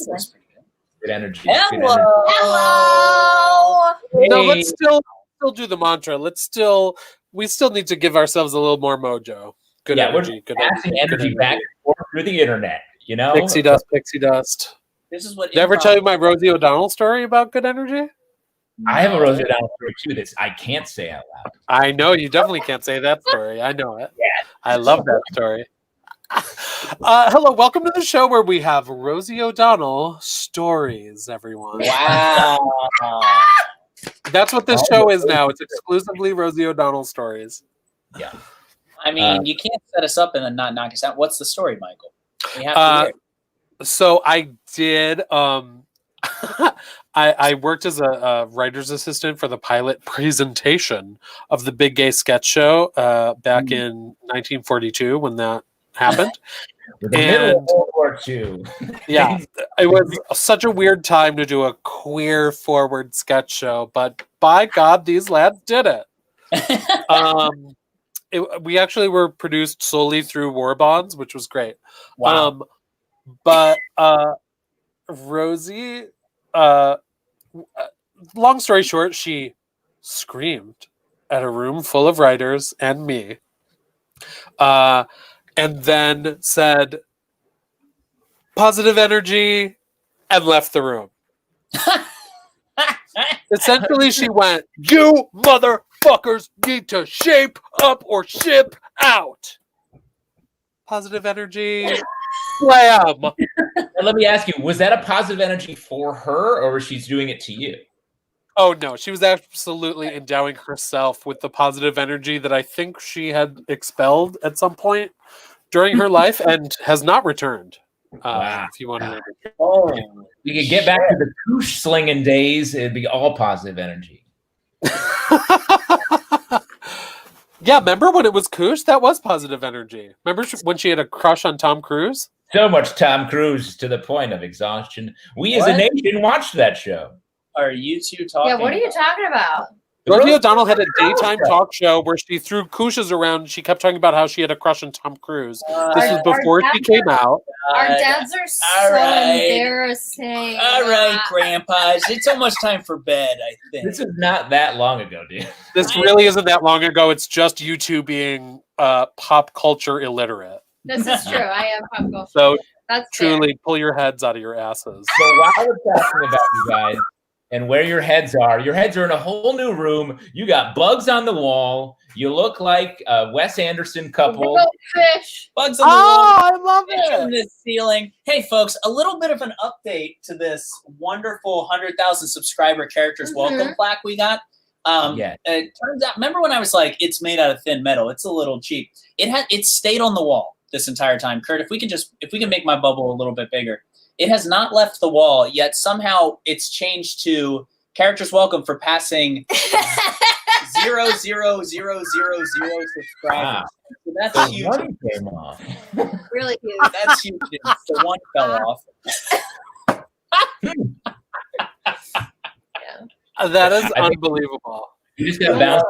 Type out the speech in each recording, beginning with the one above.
That's pretty good. Good energy. Hello. Good energy. Hello. No, let's still do the mantra. We still need to give ourselves a little more mojo. Good energy. We're passing energy back and forth through the internet. You know, pixie dust, pixie dust. This is what. Did I ever tell you my Rosie O'Donnell story about good energy? I have a Rosie O'Donnell story too that I can't say out loud. I know you definitely can't say that story. I know it. Yeah, I love that story. Hello, welcome to the show where we have Rosie O'Donnell stories, everyone. Wow. That's what this show is now. It's exclusively Rosie O'Donnell stories. Yeah. I mean, you can't set us up and then not knock us out. What's the story, Michael? We have to hear it. So I did. I worked as a writer's assistant for the pilot presentation of the Big Gay Sketch Show back in 1942 when that happened. The middle of World War II. Yeah, it was such a weird time to do a queer forward sketch show, but by God, these lads did it. We actually were produced solely through war bonds, which was great. Wow. But Rosie, long story short, she screamed at a room full of writers and me, and then said positive energy and left the room. Essentially, she went, "You motherfuckers need to shape up or ship out." Positive energy. Slam. Let me ask you, was that a positive energy for her, or was she doing it to you? Oh, no. She was absolutely endowing herself with the positive energy that I think she had expelled at some point during her life and has not returned. Wow. If you want to know. Oh, We could get back to the koosh slinging days. It'd be all positive energy. Yeah, remember when it was Koosh? That was positive energy. Remember when she had a crush on Tom Cruise? So much Tom Cruise to the point of exhaustion. We as a nation watched that show. are you two talking? Yeah, what are you talking about? Rosie O'Donnell had a daytime talk show where she threw Kooshes around. She kept talking about how she had a crush on Tom Cruise. This was before she came out. Our dads are so embarrassing. All right, grandpas. It's almost time for bed, I think. This is not that long ago, dude. This really isn't that long ago. It's just you two being pop culture illiterate. This is true. I am pop culture. So That's truly pull your heads out of your asses. So while we're talking about you guys and where your heads are in a whole new room. You got bugs on the wall. You look like a Wes Anderson couple. Fish. Bugs on the wall. I love Fish on it. the ceiling. Hey, folks, a little bit of an update to this wonderful 100,000 subscriber characters welcome plaque we got. It turns out, remember when I was like, it's made out of thin metal. It's a little cheap. It stayed on the wall this entire time. Kurt, if we can make my bubble a little bit bigger. It has not left the wall, yet somehow it's changed to characters welcome for passing 0,0000 subscribers. Wow. So that's The huge. one came off. Really cute. That's huge. The one fell off. That is unbelievable. You just got bounced.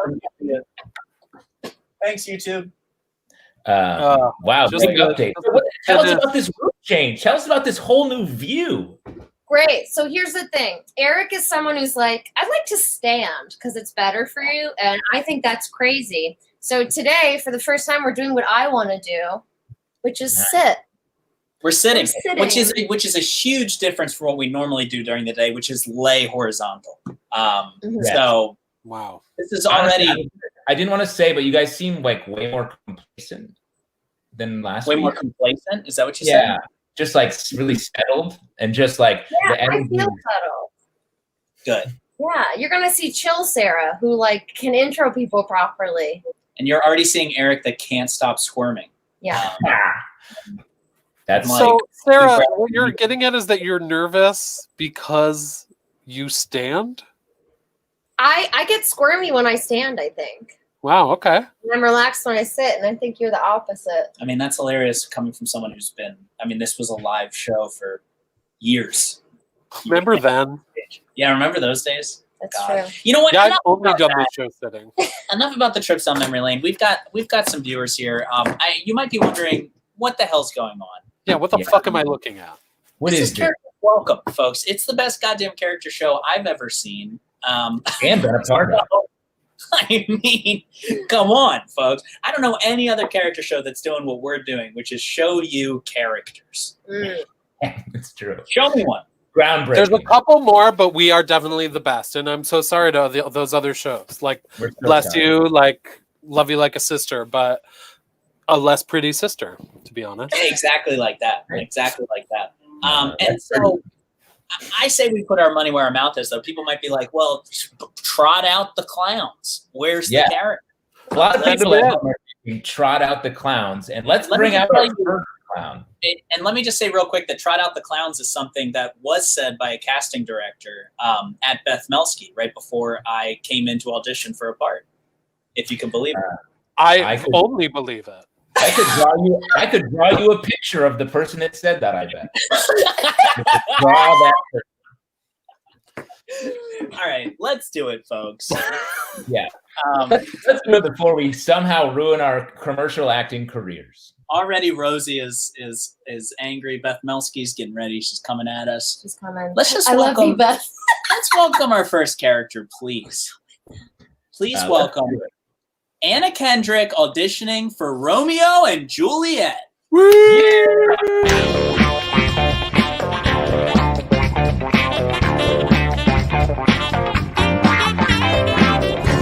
Thanks, YouTube. Wow, just big update. Tell us about this roof change. Tell us about this whole new view. Great. So here's the thing. Eric is someone who's like, I'd like to stand because it's better for you. And I think that's crazy. So today, for the first time, we're doing what I want to do, which is sit. We're sitting, sitting. which is a huge difference from what we normally do during the day, which is lay horizontal. So Wow. this is already I didn't want to say, but you guys seem like way more complacent than last week. way more complacent. Is that what you said? Yeah, just like really settled and just like the I energy. feel settled. Good. Yeah, you're gonna see Chill Sarah, who like can intro people properly. And you're already seeing Eric that can't stop squirming. Yeah. That's So, Sarah, what you're getting at is that you're nervous because you stand? I get squirmy when I stand, I think. Wow, okay. And I'm relaxed when I sit, and I think you're the opposite. I mean, that's hilarious coming from someone who's been, I mean, this was a live show for years. Remember then? Yeah, remember those days? That's true. You know what? Yeah, I've Enough only about done that. this show sitting. Enough about the trips down memory lane. We've got some viewers here. You might be wondering what the hell's going on. Yeah, what the fuck am I looking at? what This is is this? welcome, folks. It's the best goddamn character show I've ever seen. And been a part of. I mean, come on, folks. I don't know any other character show that's doing what we're doing, which is show you characters. It's true. Show me one. Groundbreaking. There's a couple more, but we are definitely the best. And I'm so sorry to those other shows. Like, bless you, like, love you like a sister, but a less pretty sister, to be honest. Exactly like that. Exactly like that. And so I say we put our money where our mouth is, though. People might be like, well, trot out the clowns. Where's the character? A lot of people trot out the clowns, and let's bring out our first clown. And let me just say real quick that trot out the clowns is something that was said by a casting director at Beth Melsky right before I came in to audition for a part, if you can believe it. I could only believe it. I could draw you a picture of the person that said that, I bet. Draw that person. All right, let's do it, folks. Yeah. Let's do it before we somehow ruin our commercial acting careers. Already Rosie is angry. Beth Melsky's getting ready. She's coming at us. She's coming. Let's just I welcome love you, Beth. Let's welcome our first character, please. Please welcome Anna Kendrick auditioning for Romeo and Juliet. Woo!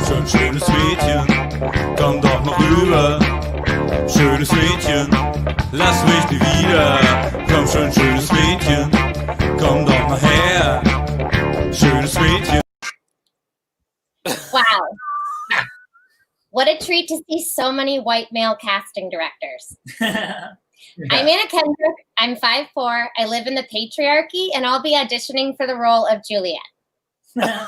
Schon schönes Mädchen, komm doch noch rüber. Schönes Mädchen, lass mich nie wieder. Komm schon, schönes Mädchen, komm doch noch her. Schönes Mädchen. Wow. What a treat to see so many white male casting directors. I'm Anna Kendrick. I'm 5'4". I live in the patriarchy, and I'll be auditioning for the role of Juliet. Yeah,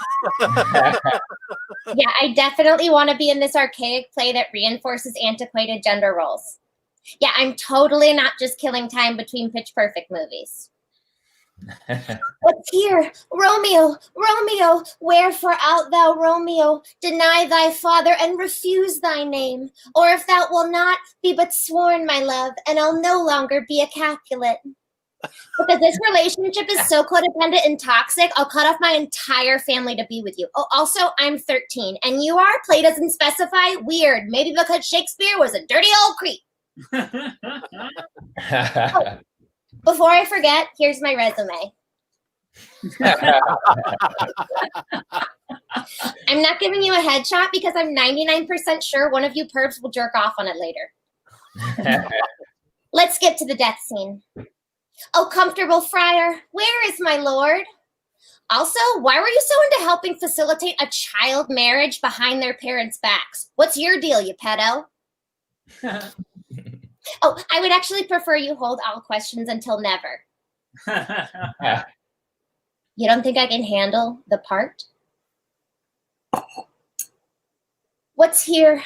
I definitely want to be in this archaic play that reinforces antiquated gender roles. Yeah, I'm totally not just killing time between Pitch Perfect movies. What's here? Romeo, Romeo, wherefore art thou, Romeo? Deny thy father and refuse thy name. Or if thou wilt not, be but sworn, my love, and I'll no longer be a Capulet. Because this relationship is so codependent and toxic, I'll cut off my entire family to be with you. Oh, also, I'm 13, and you are? Play doesn't specify? Weird. Maybe because Shakespeare was a dirty old creep. Oh, before I forget, here's my resume. I'm not giving you a headshot because I'm 99% sure one of you perps will jerk off on it later. Let's get to the death scene. Oh, comfortable friar, where is my lord? Also, why were you so into helping facilitate a child marriage behind their parents' backs? What's your deal, you pedo? Oh, I would actually prefer you hold all questions until never. You don't think I can handle the part? What's here?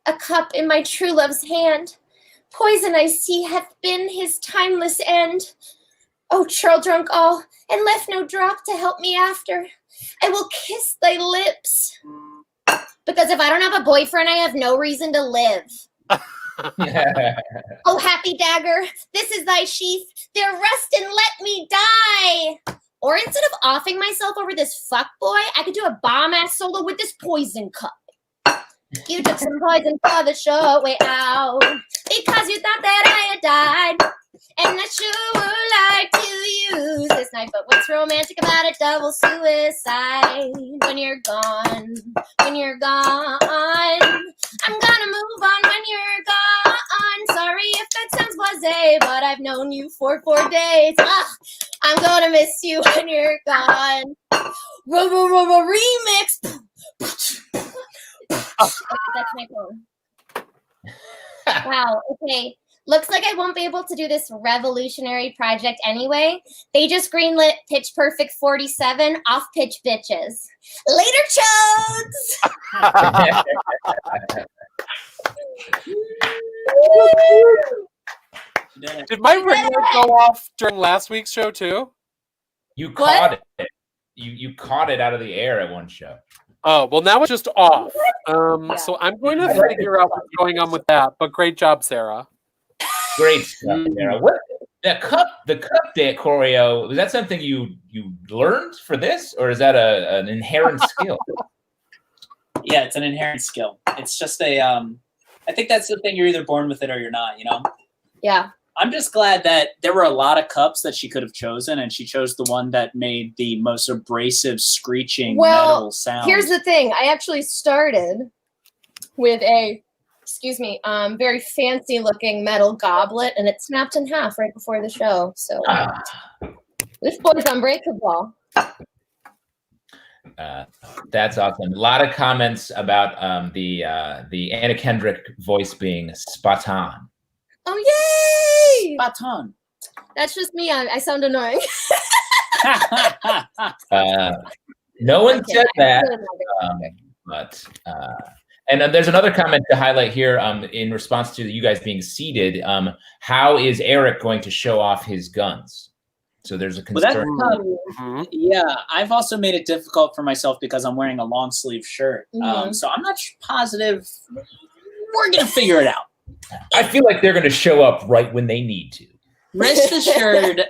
A cup in my true love's hand. Poison I see hath been his timeless end. Oh, churl drunk all, and left no drop to help me after. I will kiss thy lips. Because if I don't have a boyfriend, I have no reason to live. Oh, happy dagger, this is thy sheath. There rest and let me die. Or instead of offing myself over this fuckboy, I could do a bomb-ass solo with this poison cup. You took some poison for the short way out because you thought that I had died. And I sure would like to use this knife, but what's romantic about a double suicide? When you're gone, when you're gone, I'm gonna move on when you're gone. Sorry if that sounds blasé, but I've known you for 4 days. I'm gonna miss you when you're gone. Remix. That's my phone. Wow, okay. Looks like I won't be able to do this revolutionary project anyway. They just greenlit Pitch Perfect 47 off-pitch bitches. Later, chodes! Did my ringer go off during last week's show too? You caught it. You caught it out of the air at one show. Oh, well, now it's just off. So I'm going to figure out what's going on with that. But great job, Sarah. Great stuff, Sarah. the cup day choreo, was that something you learned for this, or is that an inherent skill? Yeah, it's an inherent skill. It's just I think that's the thing. You're either born with it or you're not. Yeah. I'm just glad that there were a lot of cups that she could have chosen, and she chose the one that made the most abrasive, screeching metal sound. Here's the thing. I actually started with a, very fancy looking metal goblet, and it snapped in half right before the show. So this boy's unbreakable. That's awesome. A lot of comments about the Anna Kendrick voice being spot on. Oh, yay! Spot on. That's just me. I sound annoying. No one said that, and then there's another comment to highlight here in response to you guys being seated. How is Eric going to show off his guns? So there's a concern. Yeah, I've also made it difficult for myself because I'm wearing a long sleeve shirt. So I'm not positive. We're going to figure it out. I feel like they're going to show up right when they need to. Rest assured,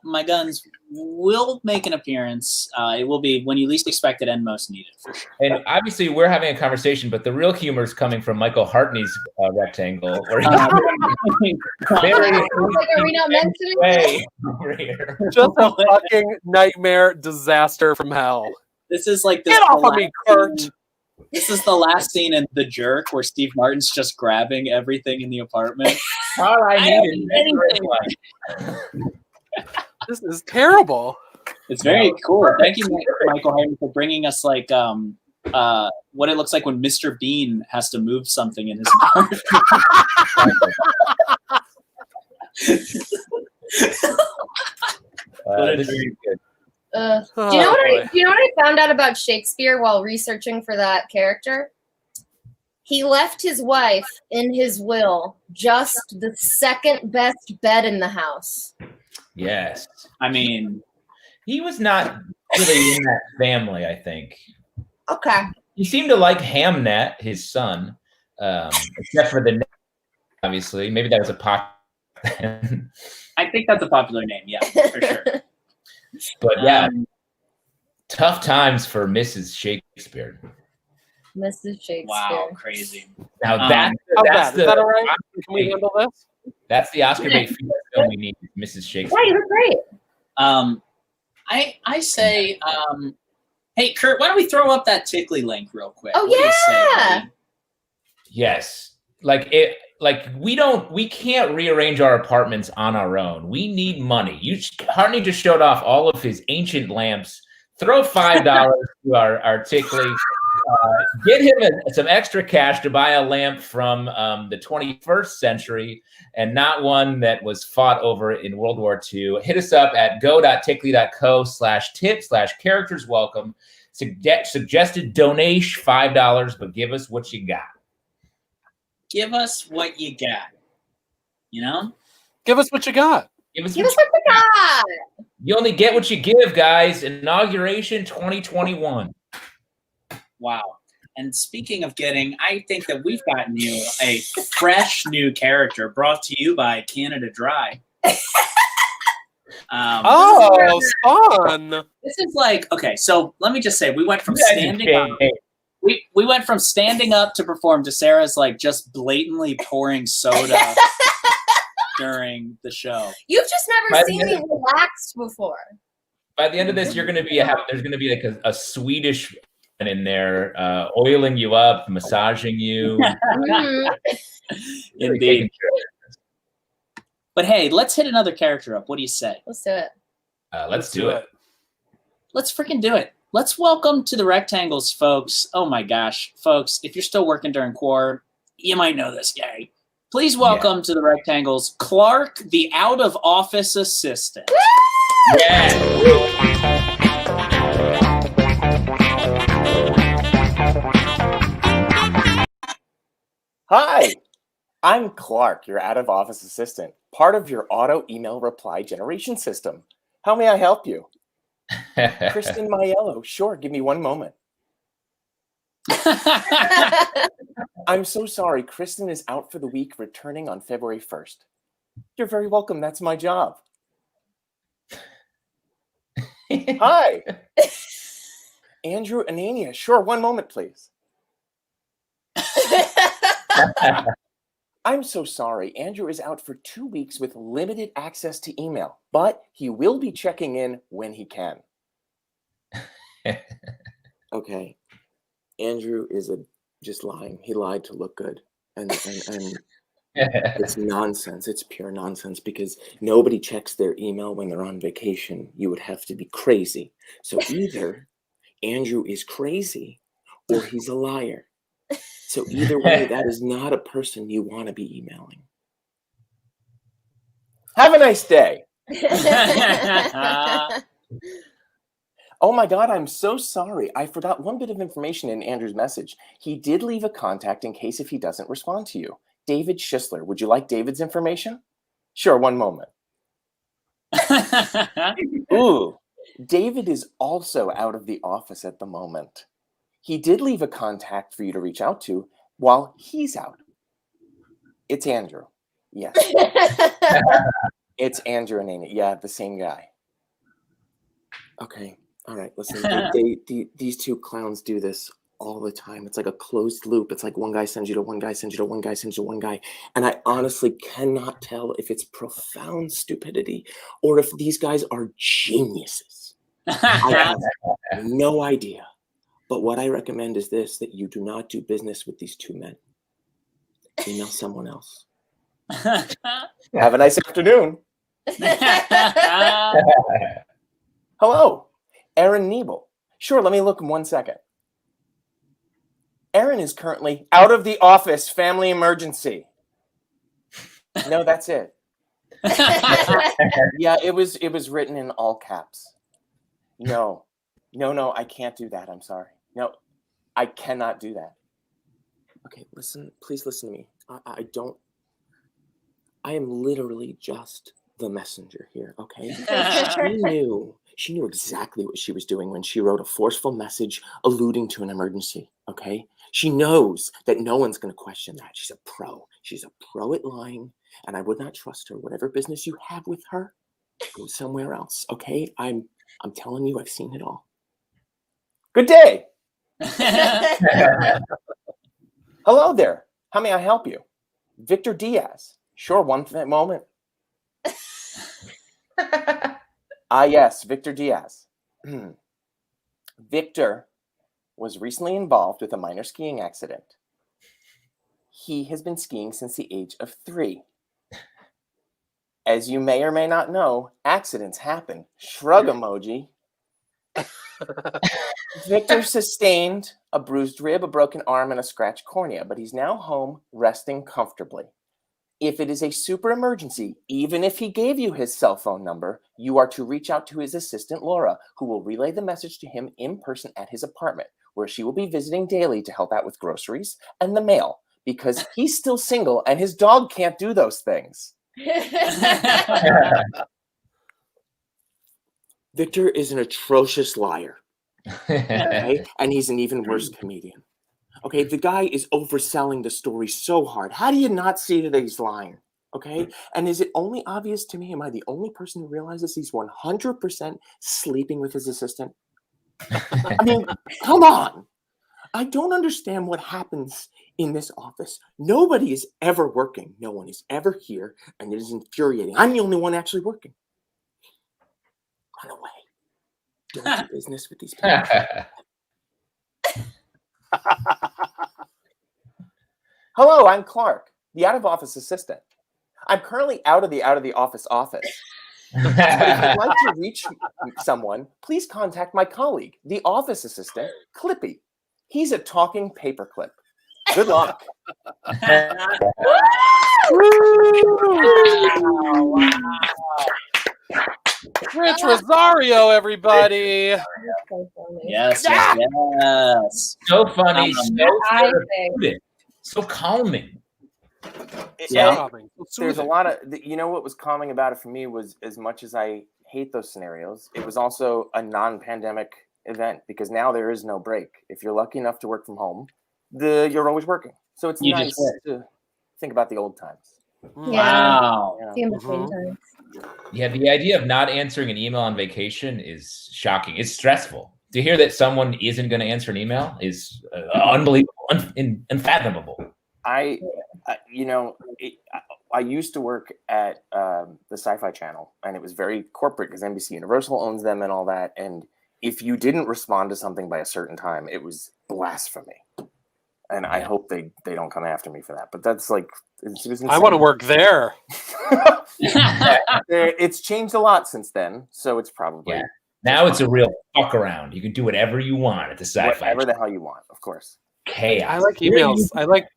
my guns will make an appearance. It will be when you least expect it and most need it, for sure. And obviously, we're having a conversation, but the real humor is coming from Michael Hartney's rectangle. Where are we not mentioning? Just a fucking nightmare disaster from hell. This is like this. Get off of me, Kurt. This is the last scene in The Jerk where Steve Martin's just grabbing everything in the apartment. All I need is This is terrible. It's very cool. Thank you, Michael Hartney, for bringing us like what it looks like when Mr. Bean has to move something in his apartment. This is good. Do you know what I found out about Shakespeare while researching for that character? He left his wife in his will just the second best bed in the house. Yes. I mean, he was not really in that family, I think. Okay. He seemed to like Hamnet, his son, except for the name, obviously. Maybe that was a popular. I think that's a popular name, yeah, for sure. But yeah, tough times for Mrs. Shakespeare. Mrs. Shakespeare. Wow, crazy. Now that's the is that all right? Can we handle this? That's the Oscar bait film we need, Mrs. Shakespeare. Yeah, you look great. I say, hey Kurt, why don't we throw up that Tickly link real quick? Oh, what do you say, buddy? Yes. We can't rearrange our apartments on our own. We need money. Hartney just showed off all of his ancient lamps. Throw $5 to our Tickly. Get him some extra cash to buy a lamp from the 21st century and not one that was fought over in World War II. Hit us up at go.tickly.co/tip/characters welcome. Suggested donation $5, but give us what you got. Give us what you got. Give us what you got. Give us what you got. You only get what you give, guys. Inauguration 2021. Wow. And speaking of getting, I think that we've gotten you a fresh new character brought to you by Canada Dry. Fun. This is like, okay, so let me just say, we went from standing up. We went from standing up to perform to Sarah's like just blatantly pouring soda during the show. You've just never seen me relaxed before. By the end of this, there's going to be like a Swedish in there oiling you up, massaging you. Indeed. But hey, let's hit another character up. What do you say? Let's do it. Let's do it. Let's freaking do it. Let's welcome to the Rectangles, folks. Oh my gosh, folks, if you're still working during quar, you might know this guy. Please welcome to the Rectangles, Clark, the out-of-office assistant. Yeah. Hi, I'm Clark, your out-of-office assistant, part of your auto email reply generation system. How may I help you? Kristen Maiello, sure, give me one moment. I'm so sorry, Kristen is out for the week, returning on February 1st. You're very welcome. That's my job. Hi. Andrew Anania. Sure, one moment, please. I'm so sorry. Andrew is out for 2 weeks with limited access to email, but he will be checking in when he can. Okay. Andrew is just lying. He lied to look good. And it's nonsense. It's pure nonsense because nobody checks their email when they're on vacation. You would have to be crazy. So either Andrew is crazy or he's a liar. So either way, that is not a person you want to be emailing. Have a nice day. Oh my God, I'm so sorry. I forgot one bit of information in Andrew's message. He did leave a contact in case if he doesn't respond to you. David Schisler. Would you like David's information? Sure, one moment. Ooh, David is also out of the office at the moment. He did leave a contact for you to reach out to while he's out. It's Andrew. Yes. It's Andrew and Amy. Yeah, the same guy. Okay. All right. Listen, these two clowns do this all the time. It's like a closed loop. It's like one guy sends you to one guy, sends you to one guy, sends you to one guy. And I honestly cannot tell if it's profound stupidity or if these guys are geniuses. I have no idea. But what I recommend is this, that you do not do business with these two men. Email someone else. Have a nice afternoon. Hello, Aaron Niebel. Sure, let me look in 1 second. Aaron is currently out of the office, family emergency. No, that's it. Yeah, it was written in all caps. No, I can't do that. I'm sorry. No, I cannot do that. Okay, please listen to me. I am literally just the messenger here, okay? She knew exactly what she was doing when she wrote a forceful message alluding to an emergency, okay? She knows that no one's going to question that. She's a pro. She's a pro at lying, and I would not trust her. Whatever business you have with her, go somewhere else, okay? I'm telling you, I've seen it all. Good day. Hello there. How may I help you? Victor Diaz. Sure, one moment. Yes, Victor Diaz. Victor was recently involved with a minor skiing accident. He has been skiing since the age of 3. As you may or may not know, accidents happen. Shrug emoji. Victor sustained a bruised rib, a broken arm, and a scratched cornea, but he's now home resting comfortably. If it is a super emergency, even if he gave you his cell phone number, you are to reach out to his assistant, Laura, who will relay the message to him in person at his apartment, where she will be visiting daily to help out with groceries and the mail, because he's still single and his dog can't do those things. Victor is an atrocious liar. Okay? And he's an even worse comedian. Okay, the guy is overselling the story so hard. How do you not see that he's lying? Okay, and is it only obvious to me? Am I the only person who realizes he's 100% sleeping with his assistant? I mean, come on. I don't understand what happens in this office. Nobody is ever working. No one is ever here, and it is infuriating. I'm the only one actually working. Run away. Don't do business with these people. Hello, I'm Clark, the out-of-office assistant. I'm currently out of the office. But if you'd like to reach someone, please contact my colleague, the office assistant, Clippy. He's a talking paperclip. Good luck. Rich Rosario, everybody. Yes. So funny, so calming. Yeah. There's a lot of, what was calming about it for me was, as much as I hate those scenarios, it was also a non-pandemic event, because now there is no break. If you're lucky enough to work from home, you're always working. So it's nice to think about the old times. Wow. The in-between times. Yeah, the idea of not answering an email on vacation is shocking. It's stressful. To hear that someone isn't going to answer an email is unbelievable, unfathomable. I used to work at the Sci-Fi Channel, and it was very corporate because NBC Universal owns them and all that. And if you didn't respond to something by a certain time, it was blasphemy. And I hope they don't come after me for that. But that's like, it was I want to work there. It's changed a lot since then, so it's probably now it's a real fuck around. You can do whatever you want at the Sci-Fi. Whatever the hell you want, of course. Chaos. I like emails. I like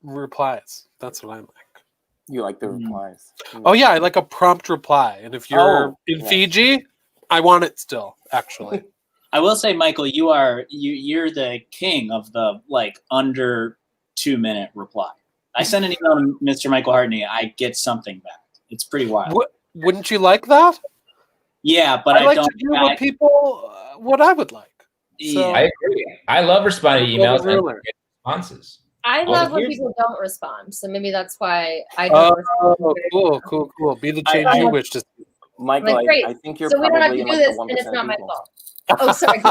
replies. That's what I like. You like the replies? Oh yeah, I like a prompt reply. And if you're in Fiji, I want it still. Actually, I will say, Michael, you're the king of the under 2-minute reply. I send an email to Mr. Michael Hartney. I get something back. It's pretty wild. Wouldn't you like that? Yeah, but I like don't. to do what people, what I would like. So, I agree. I love responding to emails and get responses. I love when people don't respond, so maybe that's why I don't respond. Cool. Be the change you wish to see. Michael, Like, great. I think you're So we don't have to probably do in this, like and the 1% it's not my people. fault. Oh, sorry.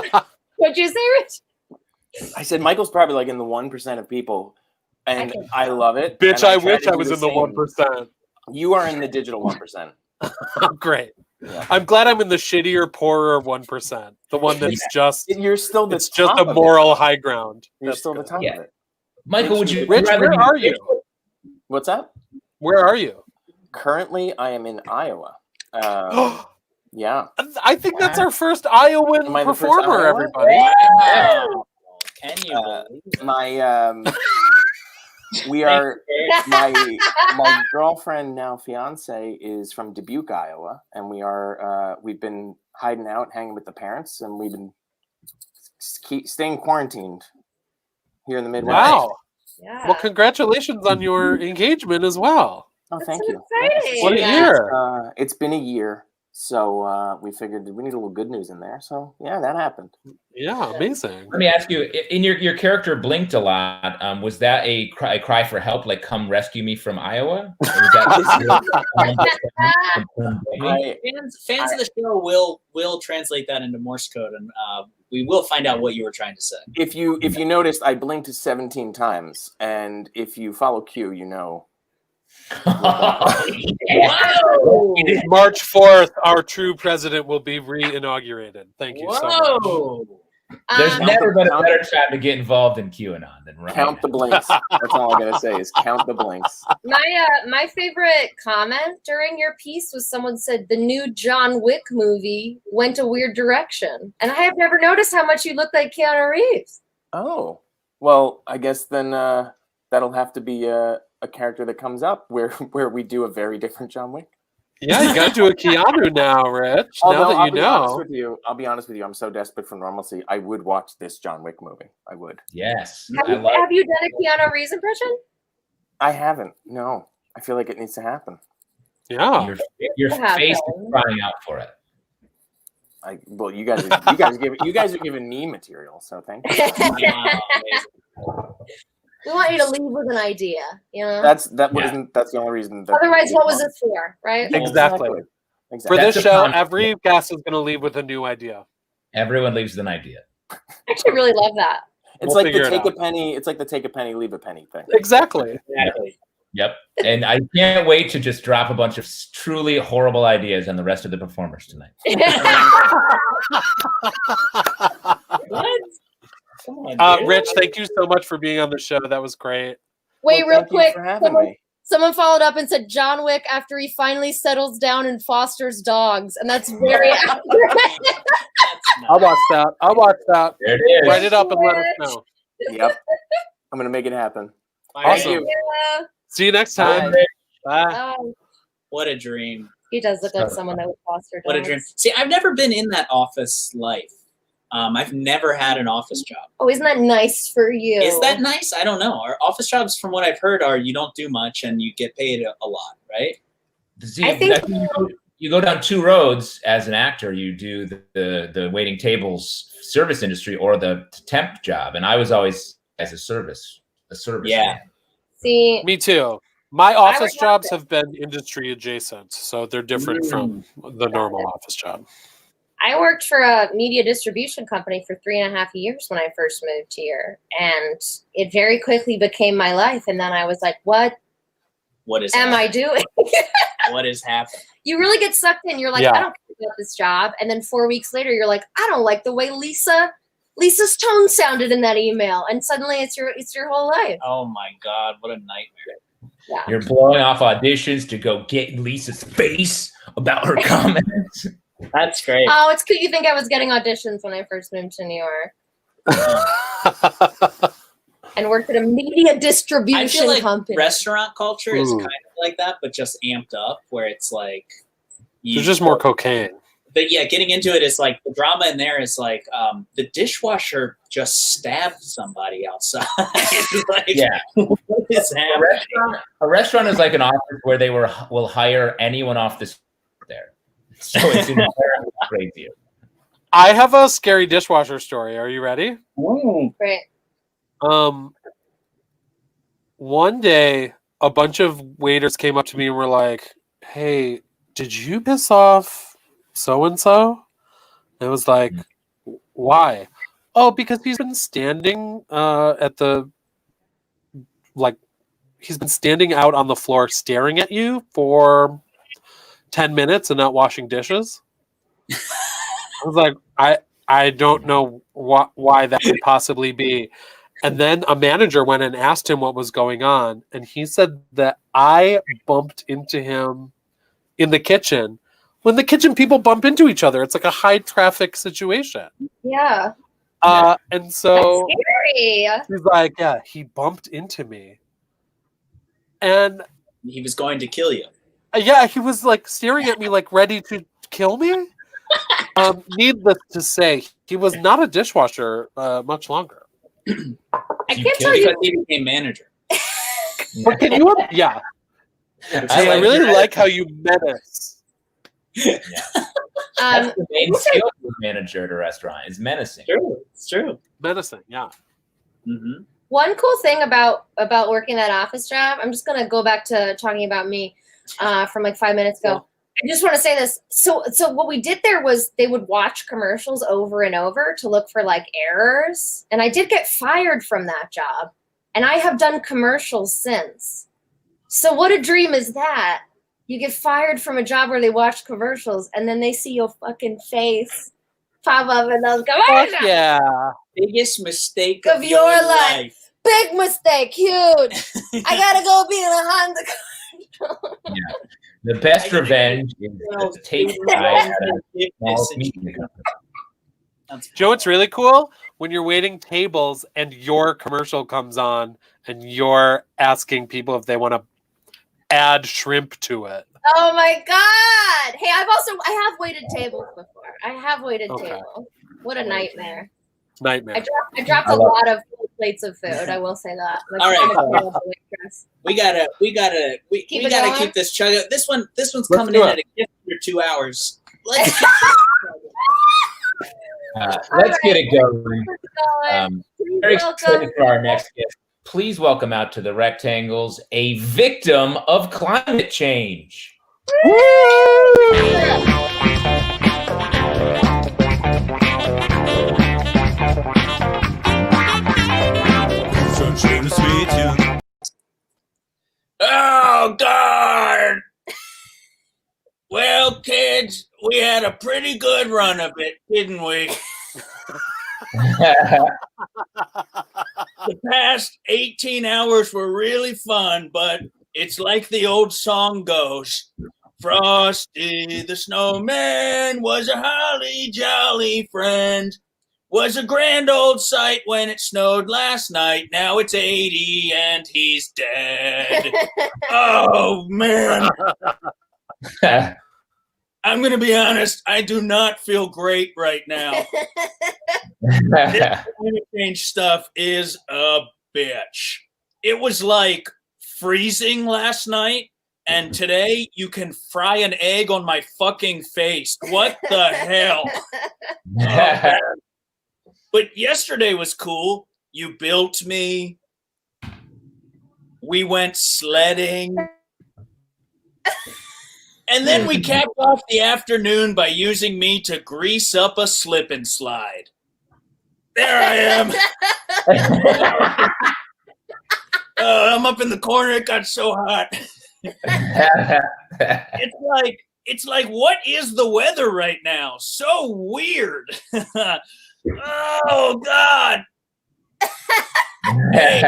What'd you say, Rich? I said Michael's probably like in the 1% of people, and I love it. Bitch, and I try wish to I do was the in the same. 1%. You are in the digital 1%. Great. Yeah. I'm glad I'm in the shittier, poorer 1%. The one that's just You're still the it's just top a of moral it. high ground. You're That's still good. the top Yeah. of it. Michael, would you Rich, rather where be- are you? What's that? Where are you? Currently, I am in Iowa. Yeah. I think that's our first Iowan Am I the first performer, Iowa? everybody. Wow. Can you believe it? My we are my girlfriend, now fiance, is from Dubuque, Iowa, and we've been hiding out, hanging with the parents, and we've been staying quarantined here in the Midwest. Wow. Yeah. Well, congratulations on your engagement as well. Oh, thank so you. exciting. What a Yeah. year. It's been a year, so we figured we need a little good news in there. So yeah, that happened. Yeah, amazing. Let me ask you: in your character blinked a lot. Was that a cry for help, like "Come rescue me from Iowa"? Or was Fans of the show will translate that into Morse code, and we will find out what you were trying to say. If you noticed, I blinked 17 times, and if you follow Q, you know. March 4th, our true president will be re-inaugurated. Thank you so much. There's never been a better time to get involved in QAnon than right Count the blinks. That's all I'm gonna say is count the blinks. My favorite comment during your piece was someone said the new John Wick movie went a weird direction, and I have never noticed how much you look like Keanu Reeves. Oh, well, I guess then that'll have to be a character that comes up where we do a very different John Wick. Yeah, you got to do a Keanu now, Rich. Although, now that you I'll be honest with you. I'm so desperate for normalcy. I would watch this John Wick movie. I would. Yes. Have you done a Keanu Reeves impression? I haven't. No. I feel like it needs to happen. Yeah. Your face is crying out for it. Well, you guys are giving me material, so thank you. We want you to leave with an idea, you know. That's the only reason. Otherwise, what was this for, right? Exactly. For this show, every guest is going to leave with a new idea. Everyone leaves with an idea. I actually really love that. It's like the take a penny. It's like the take a penny, leave a penny thing. Exactly. Yep. And I can't wait to just drop a bunch of truly horrible ideas on the rest of the performers tonight. What? Come on, Rich, thank you so much for being on the show. That was great. Wait, real quick. Me. Someone followed up and said John Wick after he finally settles down and fosters dogs, and that's very accurate. I'll watch that. There it is. Write it up and let us know. Yep. I'm gonna make it happen. Awesome. See you next time. Bye. What a dream. He does look like someone that would foster dogs. What a dream. See, I've never been in that office life. I've never had an office job. Oh, isn't that nice for you? Is that nice? I don't know. Our office jobs, from what I've heard, are you don't do much and you get paid a lot, right? See, I think you go down two roads as an actor. You do the waiting tables service industry or the temp job, and I was always as a service. Yeah. See, me too. My office jobs have been industry adjacent, so they're different from the normal office job. I worked for a media distribution company for 3.5 years when I first moved here, and it very quickly became my life. And then I was like, "What am I doing? What is happening?" You really get sucked in. You're like, "I don't care about this job," and then 4 weeks later, you're like, "I don't like the way Lisa's tone sounded in that email," and suddenly it's your whole life. Oh my God, what a nightmare! Yeah. You're blowing off auditions to go get in Lisa's face about her comments. That's great. Oh, it's cute. You think I was getting auditions when I first moved to New York and worked at a media distribution I feel like company. Restaurant culture is kind of like that, but just amped up, where it's like there's just more cocaine. But yeah, getting into it is like the drama in there is like the dishwasher just stabbed somebody outside. Like, what is happening? A restaurant is like an office where they will hire anyone off the street there. So it's inherently crazy. I have a scary dishwasher story. Are you ready? Great. One day, a bunch of waiters came up to me and were like, "Hey, did you piss off so-and-so?" I was like, "Why?" "Oh, because he's been standing he's been standing out on the floor staring at you for 10 minutes and not washing dishes." I was like, I don't know why that could possibly be. And then a manager went and asked him what was going on, and he said that I bumped into him in the kitchen. When the kitchen people bump into each other, it's like a high traffic situation. Yeah. And so that's scary. he's like, "Yeah, he bumped into me." And he was going to kill you. Yeah, he was like staring at me like ready to kill me. Needless to say, he was not a dishwasher much longer. I can't tell you. He became manager. But can you? Yeah. I really like how you menace. Yeah. That's the main skill of a manager at a restaurant is menacing. It's true. Menacing, yeah. Mm-hmm. One cool thing about working that office job, I'm just gonna go back to talking about me from like 5 minutes ago. I just want to say this. So what we did there was they would watch commercials over and over to look for like errors. And I did get fired from that job. And I have done commercials since. So what a dream is that? You get fired from a job where they watch commercials and then they see your fucking face pop up in those commercials. Yeah. Biggest mistake of your life. Big mistake. Huge. I gotta go be in a Honda. Yeah. The best revenge is to take guy at a small meeting company. Joe, it's really cool when you're waiting tables and your commercial comes on and you're asking people if they want to add shrimp to it. Oh my God. Hey, I have waited tables before. I have waited tables. What a nightmare. Nightmare. I dropped a lot of plates of food. I will say that. Like, all right. We gotta keep this chug. This one's coming in at a gift for 2 hours. Let's get it going. Very excited for our next guest. Please welcome out to the Rectangles a victim of climate change. Oh, God. Well, kids, we had a pretty good run of it, didn't we? The past 18 hours were really fun, but it's like the old song goes. Frosty the Snowman was a holly jolly friend. Was a grand old sight when it snowed last night. Now it's 80 and he's dead. Oh, man. I'm going to be honest. I do not feel great right now. This climate change stuff is a bitch. It was like freezing last night, and today you can fry an egg on my fucking face. What the hell? Oh, but yesterday was cool. You built me. we went sledding. And then we capped off the afternoon by using me to grease up a slip and slide. There I am. I'm up in the corner. It got so hot. It's like, what is the weather right now? So weird. Oh, God. Hey,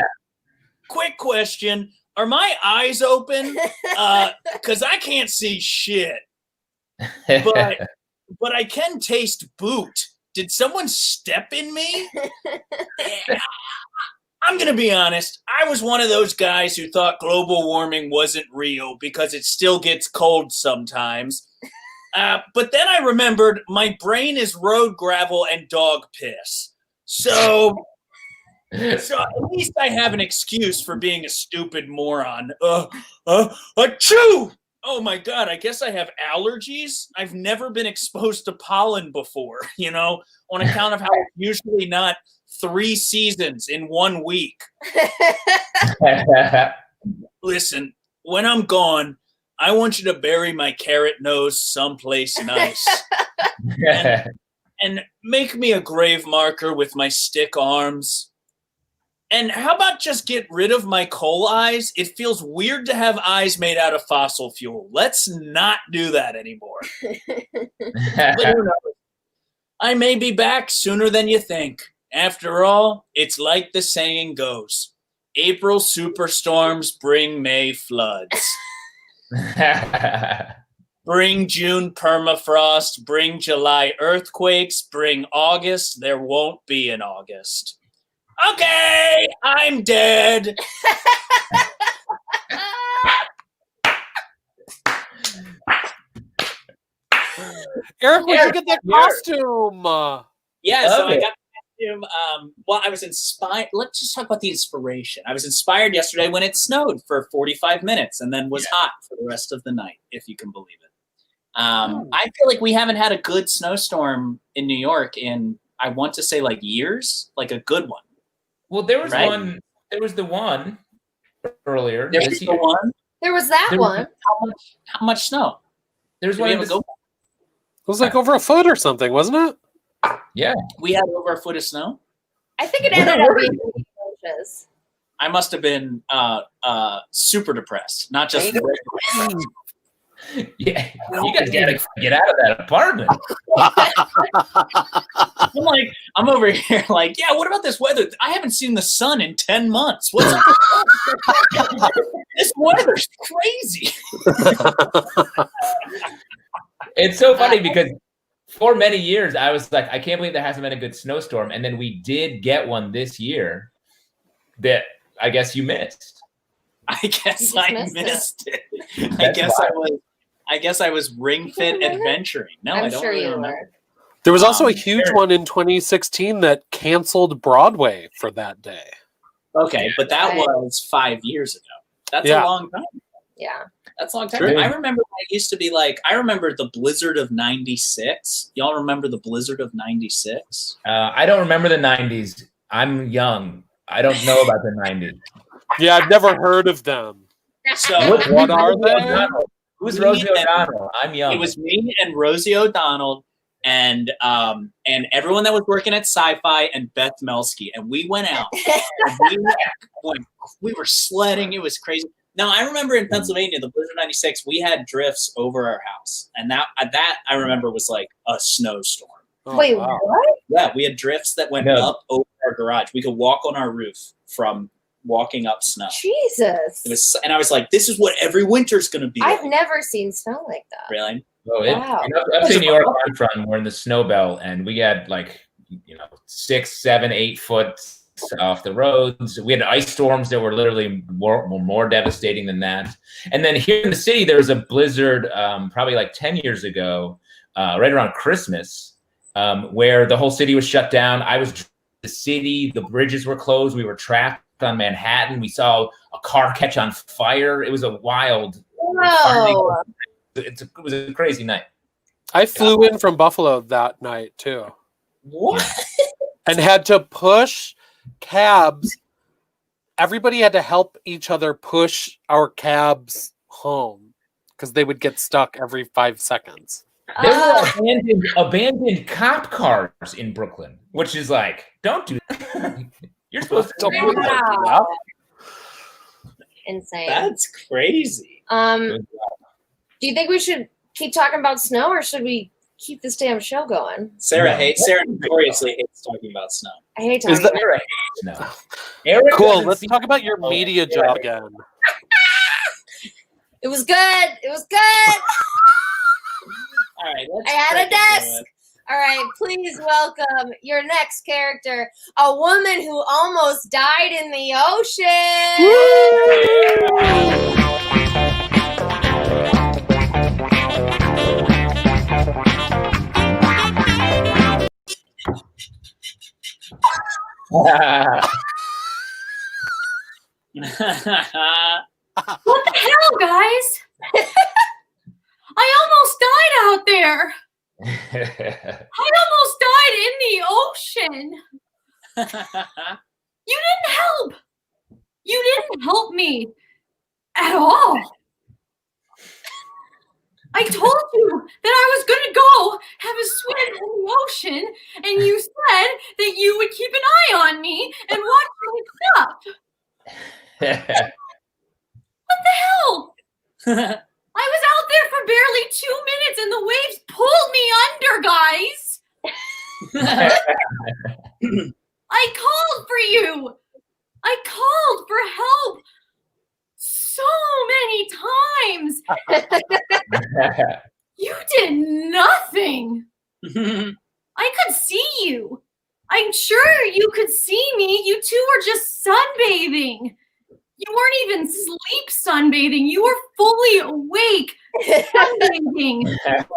quick question. Are my eyes open? Because I can't see shit. But I can taste boot. Did someone step in me? Yeah. I'm going to be honest. I was one of those guys who thought global warming wasn't real because it still gets cold sometimes. But then I remembered my brain is road gravel and dog piss. So at least I have an excuse for being a stupid moron. Achoo! Oh my God, I guess I have allergies. I've never been exposed to pollen before, on account of how it's usually not 3 seasons in 1 week. Listen, when I'm gone, I want you to bury my carrot nose someplace nice. and make me a grave marker with my stick arms. And how about just get rid of my coal eyes? It feels weird to have eyes made out of fossil fuel. Let's not do that anymore. But who knows? I may be back sooner than you think. After all, it's like the saying goes, April superstorms bring May floods. Bring June permafrost, bring July earthquakes, bring August, there won't be an August. Okay, I'm dead. Eric, where'd you get that costume? Yeah, so I got the costume. Well, I was inspired. Let's just talk about the inspiration. I was inspired yesterday when it snowed for 45 minutes and then was hot for the rest of the night, if you can believe it. I feel like we haven't had a good snowstorm in New York in, I want to say, like years, like a good one. Well, there was one. There was the one earlier. There was the one. There was that one. How much snow? There's one. It was like over a foot or something, wasn't it? Yeah. We had over a foot of snow. I think it ended up being 3 inches. I must have been super depressed, not just. Yeah, you guys gotta get out of that apartment. I'm over here like, yeah, what about this weather? I haven't seen the sun in 10 months. What's this weather's crazy. It's so funny because for many years I was like, I can't believe there hasn't been a good snowstorm. And then we did get one this year that I guess you missed. I guess I missed it. I guess I was ring fit adventuring. No, I don't really remember. There was also a huge one in 2016 that canceled Broadway for that day. Okay, but that was 5 years ago. That's a long time. Yeah. That's a long time. I remember it used to be like, I remember the blizzard of 96. Y'all remember the blizzard of 96? I don't remember the 90s. I'm young. I don't know about the 90s. Yeah, I've never heard of them. So what are they? Who's Rosie O'Donnell? I'm young. It was me and Rosie O'Donnell and everyone that was working at Sci-Fi and Beth Melsky, and we went out. We were sledding. It was crazy. Now I remember in Pennsylvania, the blizzard 96, we had drifts over our house, and that I remember was like a snowstorm. Wait, wow. What? Yeah, we had drifts that went up over our garage. We could walk on our roof from walking up snow. Jesus. And I was like, this is what every winter's going to be. I've never seen snow like that. Really? Oh, wow. Up in New York, I'm from, we're in the snow belt, and we had 6, 7, 8 foot off the roads. We had ice storms that were literally more devastating than that. And then here in the city, there was a blizzard probably like 10 years ago, right around Christmas, where the whole city was shut down. I was in the city, the bridges were closed. We were trapped on Manhattan. We saw a car catch on fire. It was a wild. Whoa. It was a crazy night. I flew in from Buffalo that night too. What? And had to push cabs everybody had to help each other push our cabs home because they would get stuck every 5 seconds. There were abandoned cop cars in Brooklyn, which is like, don't do that. You're supposed to Don't do that. Wow. Insane. That's crazy. Do you think we should keep talking about snow, or should we keep this damn show going? Sarah notoriously hates talking about snow. I hate talking about No. Eric Cool. Let's talk about your media job again. It was good. It was good. All right, I had a desk. All right, please welcome your next character, a woman who almost died in the ocean. What the hell, guys? I almost died out there. I almost died in the ocean. You didn't help. You didn't help me at all. I told you that I was going to go have a swim in the ocean, and you said that you would keep an eye on me and watch my stuff. What the hell? I was out there for barely 2 minutes and the waves pulled me under, guys. I called for you. I called for help so many times. You did nothing. I could see you. I'm sure you could see me. You two were just sunbathing. You weren't even sleep sunbathing. You were fully awake sunbathing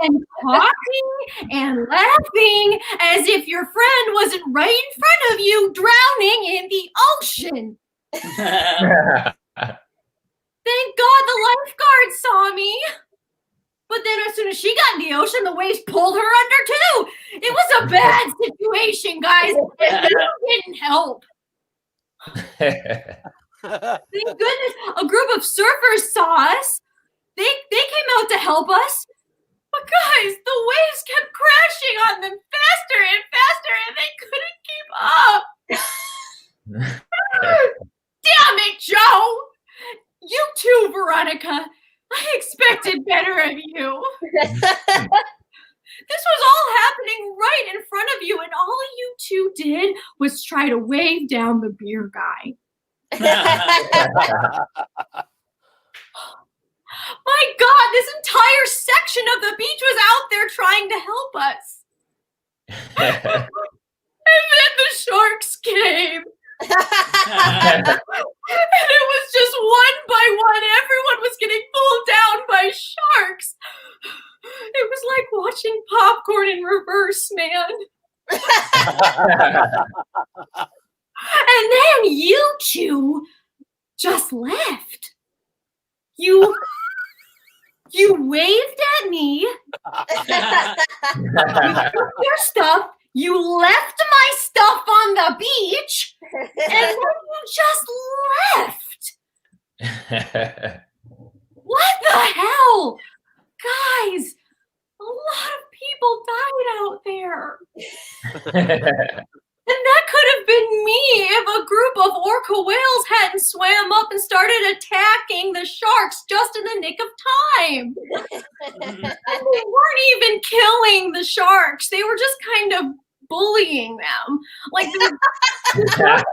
and talking and laughing as if your friend wasn't right in front of you drowning in the ocean. Thank God the lifeguard saw me. But then as soon as she got in the ocean, the waves pulled her under too. It was a bad situation, guys. You didn't help. Thank goodness a group of surfers saw us. They came out to help us. But guys, the waves kept crashing on them faster and faster, and they couldn't keep up. Damn it, Joe! You too, Veronica. I expected better of you. This was all happening right in front of you, and all you two did was try to wave down the beer guy. My God, this entire section of the beach was out there trying to help us. And then the sharks came. And it was just one by one, everyone was getting pulled down by sharks. It was like watching popcorn in reverse, man. And then you two just left. You waved at me. You took your stuff. You left my stuff on the beach. And then you just left. What the hell? Guys, a lot of people died out there. And that could have been me if a group of orca whales hadn't swam up and started attacking the sharks just in the nick of time. And they weren't even killing the sharks. They were just kind of bullying them. Like they were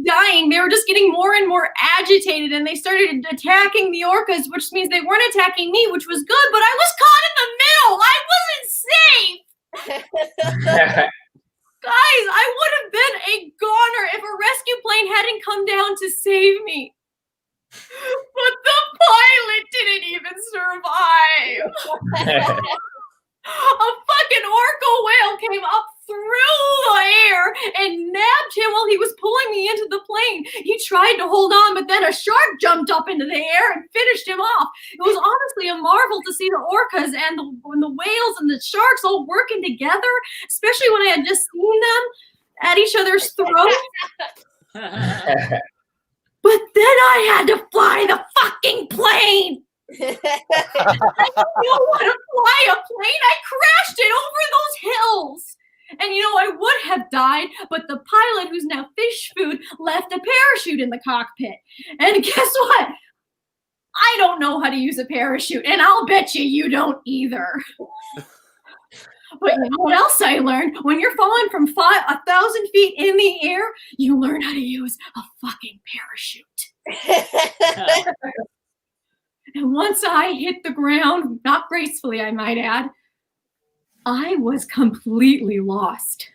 dying. They were just getting more and more agitated, and they started attacking the orcas, which means they weren't attacking me, which was good, but I was caught in the middle. I wasn't safe. Guys, I would have been a goner if a rescue plane hadn't come down to save me. But the pilot didn't even survive. A fucking orca whale came up through the air and nabbed him while he was pulling me into the plane. He tried to hold on, but then a shark jumped up into the air and finished him off. It was honestly a marvel to see the orcas and the whales and the sharks all working together, especially when I had just seen them at each other's throats. But then I had to fly the fucking plane. I don't know how to fly a plane. I crashed it over those hills. And I would have died, but the pilot, who's now fish food, left a parachute in the cockpit. And guess what? I don't know how to use a parachute, and I'll bet you don't either. But you know what else I learned? When you're falling from 1,000 feet in the air, you learn how to use a fucking parachute. And once I hit the ground, not gracefully, I might add, I was completely lost.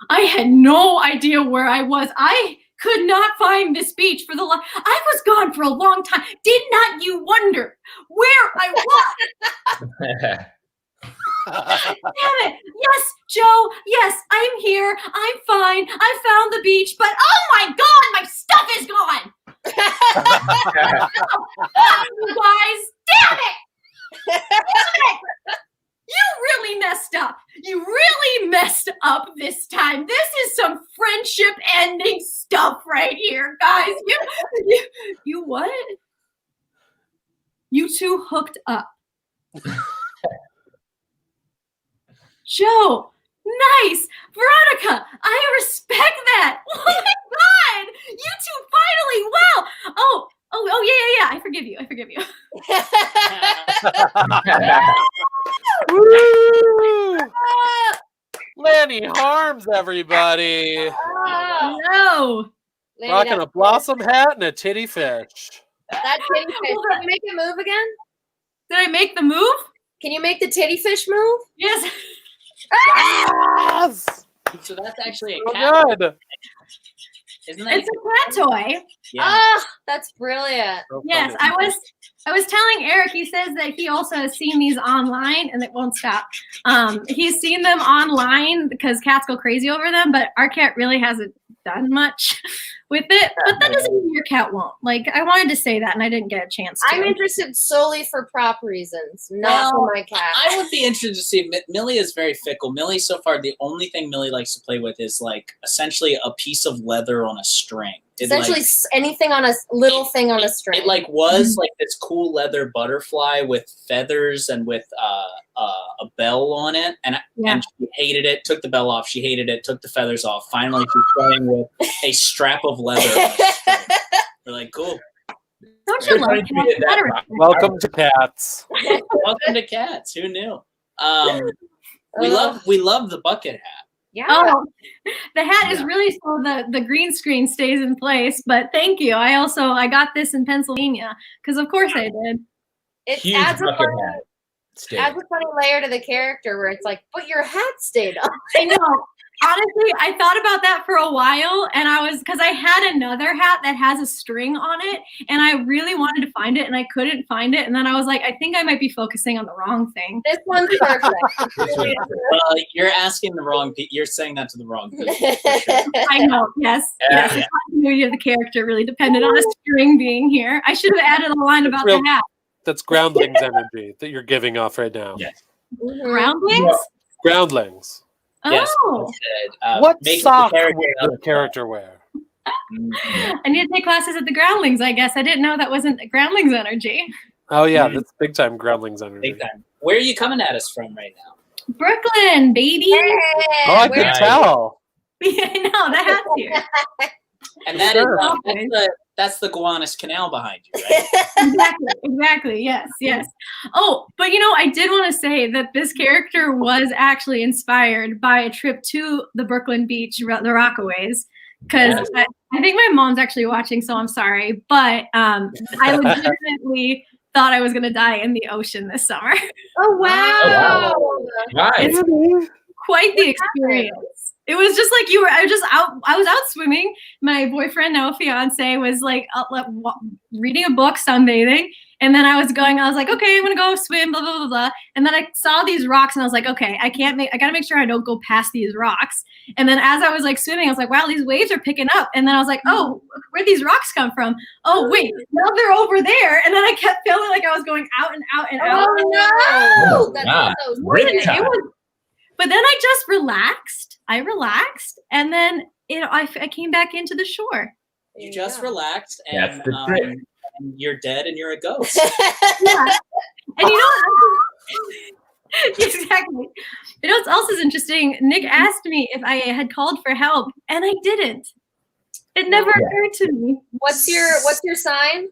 I had no idea where I was. I could not find this beach for I was gone for a long time. Did not you wonder where I was? Damn it. Yes, Joe. Yes, I'm here. I'm fine. I found the beach, but oh my God, my stuff is gone. You guys, damn it. Damn it. You really messed up. You really messed up this time. This is some friendship ending stuff right here, guys. You what? You two hooked up. Joe, nice. Veronica, I respect that. Oh my God. You two finally, wow. Oh, yeah. I forgive you. Woo! Lanny Harms, everybody. No. Rocking a blossom hat and a titty fish. That titty fish. Can you make it move again? Did I make the move? Can you make the titty fish move? Yes. Yes! So that's actually a So cat. good. Isn't that? It's a cat toy. Yeah. Ah, that's brilliant. So Yes, funny. I was telling Eric, he says that he also has seen these online and it won't stop. He's seen them online because cats go crazy over them, but our cat really hasn't done much with it. But that doesn't mean your cat won't. Like, I wanted to say that and I didn't get a chance to. I'm interested solely for prop reasons, not for my cat. I would be interested to see. Millie is very fickle. Millie, so far, the only thing Millie likes to play with is like essentially a piece of leather on a string. Essentially, anything on a little thing on a string. It like was like this cool leather butterfly with feathers and with a bell on it, and she hated it. Took the bell off. She hated it. Took the feathers off. Finally, she's playing with a strap of leather. We're like, cool. Don't you love cats? Welcome to cats. Welcome to cats. Who knew? We love the bucket hat. Yeah. Oh, the hat is really so the green screen stays in place. But thank you. I got this in Pennsylvania because of course I did. It Huge adds a bucket hat. adds a funny layer to the character where it's like, but your hat stayed up. I know. Honestly, I thought about that for a while, and because I had another hat that has a string on it, and I really wanted to find it, and I couldn't find it, and then I was like, I think I might be focusing on the wrong thing. This one's perfect. You're asking the wrong people. You're saying that to the wrong people. I know. Yes. Yes. The continuity of the character really depended on a string being here. I should have added a line about the hat. That's groundlings energy that you're giving off right now. Yes. Groundlings? Groundlings. Yes. Oh. What making sock the character would the character wear? I need to take classes at the Groundlings, I guess. I didn't know that wasn't Groundlings energy. Oh yeah, that's big time groundlings energy. Big time. Where are you coming at us from right now? Brooklyn, baby. Oh, I can tell. I know, that hat's here. And that is that's the Gowanus Canal behind you, right? Exactly. Yes. Oh, but I did want to say that this character was actually inspired by a trip to the Brooklyn beach, the Rockaways, because I think my mom's actually watching, so I'm sorry, but I legitimately thought I was going to die in the ocean this summer. Oh, wow. Nice. It's quite the experience. It was just like I was out swimming. My boyfriend, now fiance, was like reading a book, sunbathing. And then I was like, okay, I'm going to go swim, blah, blah, blah, blah. And then I saw these rocks and I was like, okay, I got to make sure I don't go past these rocks. And then as I was like swimming, I was like, wow, these waves are picking up. And then I was like, oh, where'd these rocks come from? Oh, wait, now they're over there. And then I kept feeling like I was going out and out and out. Oh, no. That's so weird. But then I just relaxed. I relaxed, and then I came back into the shore. You just relaxed, That's and the trick. and you're dead, and you're a ghost. Yeah. And you know what? Exactly. You know what else is interesting? Nick asked me if I had called for help, and I didn't. It never occurred to me. What's your sign?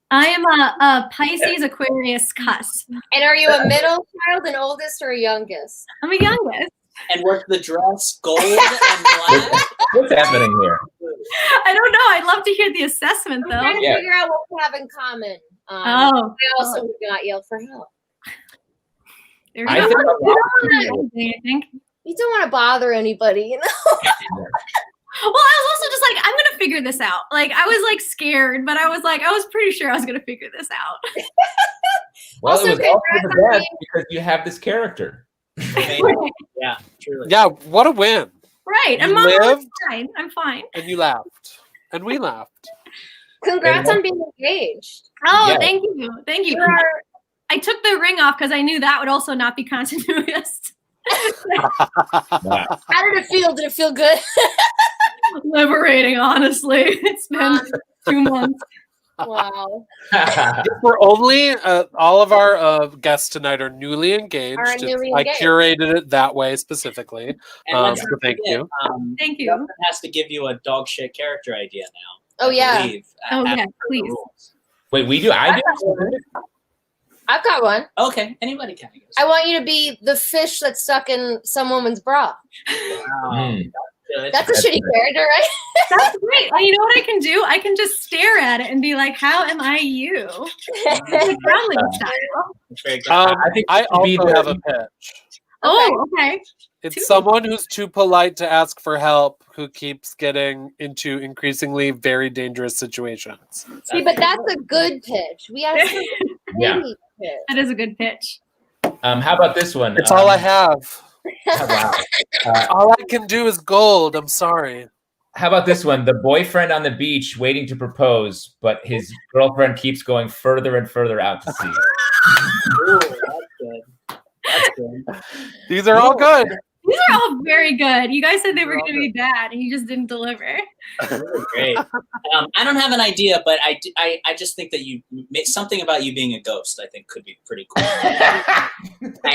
I am a Pisces Aquarius cusp. And are you a middle child, an oldest, or a youngest? I'm a youngest. And was the dress gold and black? What's happening here? I don't know. I'd love to hear the assessment, I'm though. trying to figure out what we have in common. I also would not yell for help. There I you think go. a lot of I think. You don't want to bother anybody, you know? Well, I was also just like, I'm gonna figure this out. Like, I was like scared, but I was pretty sure I was gonna figure this out. Well, Also, it was all for congrats the on best being- because you have this character. Yeah, truly. Yeah, what a win. Right. And You Mom, lived. fine. I'm fine. And you laughed. And we laughed. Congrats on being engaged. Oh, Yeah. thank you. Thank you. I took the ring off because I knew that would also not be continuous. Wow. How did it feel? Did it feel good? Liberating, honestly. It's been 2 months. Wow. We're only all of our guests tonight are newly engaged. Are newly I engaged. curated it that way specifically. And let's So not thank forget, you. Thank you. Justin has to give you a dog shit character idea now. Oh, I yeah. believe, Oh, after yeah, the please. rules. Wait, we do? I do? I've got one. Okay, anybody can. I guess. I want you to be the fish that's stuck in some woman's bra. Hmm. Good. That's a That's shitty good. character, right? That's great. And you know what I can do? I can just stare at it and be like, how am I you? Like Groundling style. It's very good. I think I it should be also the- have a pitch. Oh, okay. It's Two. someone who's too polite to ask for help who keeps getting into increasingly very dangerous situations. See, but that's a good pitch. We have a Yeah. shitty pitch. That is a good pitch. How about this one? It's all I have. Wow. All I can do is gold. I'm sorry. How about this one? The boyfriend on the beach waiting to propose, but his girlfriend keeps going further and further out to sea. Ooh, that's good. That's good. These are all good. These are all very good. You guys said they were They're all going to be bad, and you just didn't deliver. Really great. I don't have an idea, but I just think that something about you being a ghost, I think, could be pretty cool. I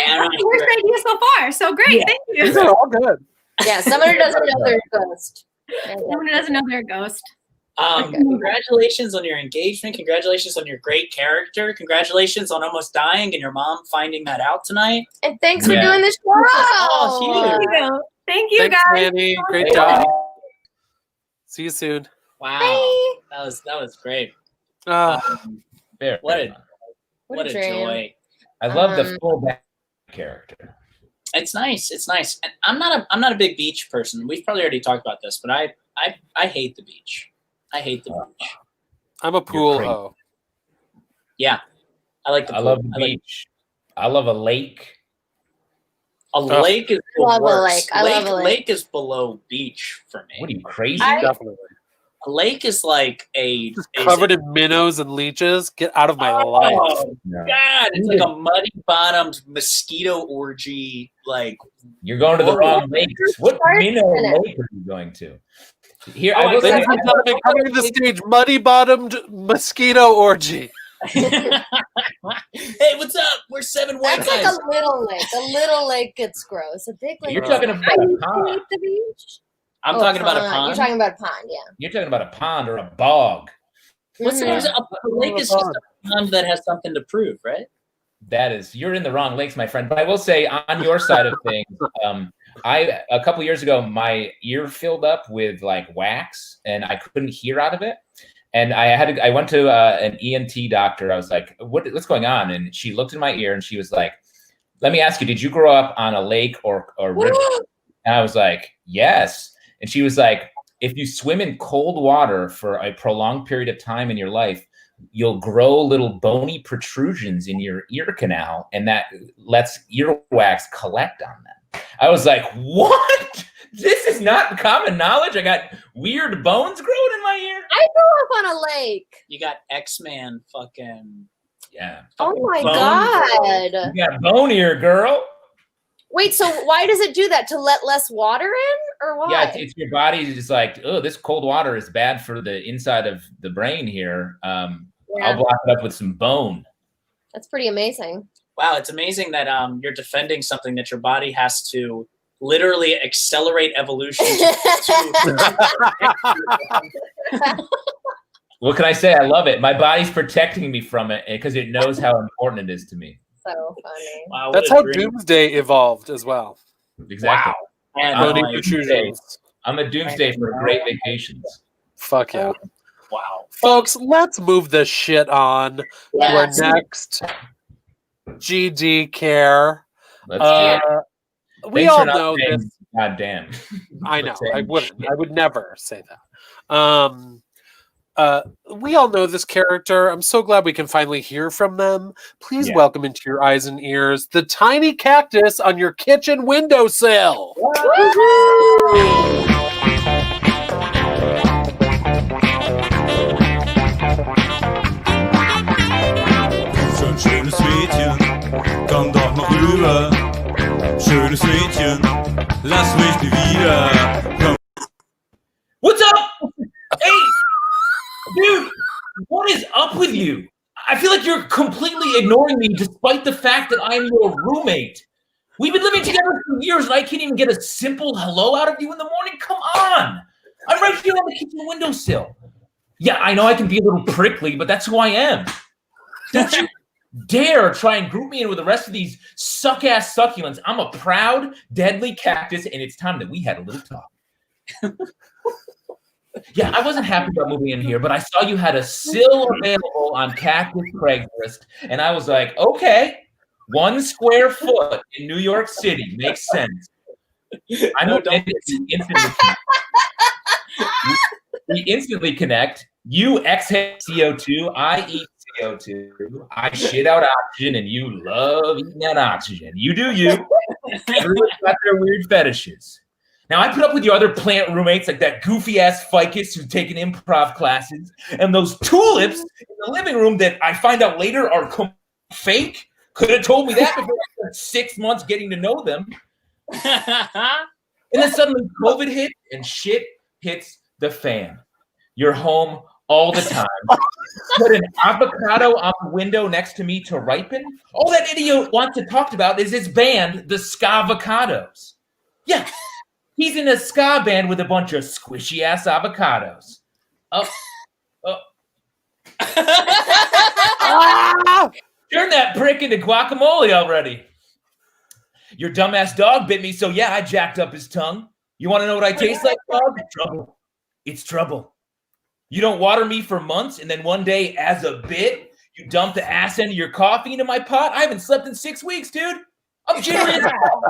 don't know. Worst idea so far. So great. Yeah. Thank These you. are all good. Yeah, someone who doesn't know they're a ghost. Someone who doesn't know they're a ghost. Congratulations on your engagement. Congratulations on your great character. Congratulations on almost dying and your mom finding that out tonight. And thanks for Yeah. doing the show. Oh, huge. Thank you. Thank you, Thanks, guys. Manny. Great Hey. job. See you soon. Wow, Bye. that was great. Ah, Very What fun. a What a dream. joy. I love the full back character. It's nice. It's nice. And I'm not a big beach person. We've probably already talked about this, but I hate the beach. I hate the beach. I'm a pool crazy. hoe. Yeah, I like the I pool. love the I like beach. I love a lake. a lake is the Love a worst. lake. I love a lake. Lake is below beach for What me. are you, crazy? Definitely. A lake is like a Covered in minnows and leeches. Get out of my life. Oh No. God! It's like a muddy bottomed mosquito orgy. Like You're going to the Oh, wrong lake. What minnow lake are you going to? Here, I will say, Ladies and gentlemen, coming to the stage, muddy bottomed mosquito orgy. hey, what's up? We're 7 white That's like guys. a little lake. A little lake gets gross. A big lake. you're talking about I a used to pond. hate the beach. I'm Oh, talking about a pond. You're talking about a pond, yeah. You're talking about a pond or a bog. What's Mhm. there's a lake is just a pond that has something to prove, right? You're in the wrong lakes, my friend. But I will say, on your side of things, a couple years ago, my ear filled up with like wax, and I couldn't hear out of it. And I went to an ENT doctor. I was like, what's going on? And she looked in my ear, and she was like, "Let me ask you, did you grow up on a lake or river?" And I was like, "Yes." And she was like, "If you swim in cold water for a prolonged period of time in your life, you'll grow little bony protrusions in your ear canal, and that lets earwax collect on them." I was like, "What? This is not common knowledge. I got weird bones growing in my ear." I grew up on a lake. You got X-Man fucking Yeah. Oh my bone god. You got bone ear, girl. Wait, so why does it do that? To let less water in, or why? Yeah, it's your body is like, oh, this cold water is bad for the inside of the brain here. I'll block it up with some bone. That's pretty amazing. Wow, it's amazing that you're defending something that your body has to literally accelerate evolution What can I say? I love it. My body's protecting me from it because it knows how important it is to me. So funny. Wow, That's how Doomsday evolved as well. Exactly. Wow. And I'm a Doomsday for great vacations. Fuck yeah. Wow. Folks, let's move this shit on to our next GD care. We all know this. God damn. I know. I would never say that. We all know this character. I'm so glad we can finally hear from them. Please welcome into your eyes and ears the tiny cactus on your kitchen windowsill. Schönes Mädchen, komm doch mal rüber. Schönes Mädchen, lass mich nie wieder. Komm. What's up? Hey, dude, what is up with you? I feel like you're completely ignoring me despite the fact that I'm your roommate. We've been living together for years and I can't even get a simple hello out of you in the morning. Come on. I'm right here on the kitchen windowsill. Yeah, I know I can be a little prickly, but that's who I am. Don't you dare try and group me in with the rest of these suck-ass succulents. I'm a proud, deadly cactus, and it's time that we had a little talk. Yeah, I wasn't happy about moving in here, but I saw you had a sill available on Cactus Craigslist, and I was like, okay, 1 square foot in New York City makes sense. I know we instantly connect. You exhale CO2, I eat CO2, I shit out oxygen, and you love eating that oxygen. You do you. Everyone's got their weird fetishes. Now, I put up with your other plant roommates like that goofy-ass ficus who's taking improv classes and those tulips in the living room that I find out later are fake. Could have told me that before I spent 6 months getting to know them. And then suddenly COVID hit and shit hits the fan. You're home all the time. Put an avocado on the window next to me to ripen. All that idiot wants to talk about is his band, the Ska-vocados. Yeah. He's in a ska band with a bunch of squishy-ass avocados. Turn that prick into guacamole already. Your dumbass dog bit me, so yeah, I jacked up his tongue. You want to know what I taste like, dog? Trouble. It's trouble. You don't water me for months, and then one day, as a bit, you dump the ass end of your coffee into my pot? I haven't slept in 6 weeks, dude. I'm jittery as hell.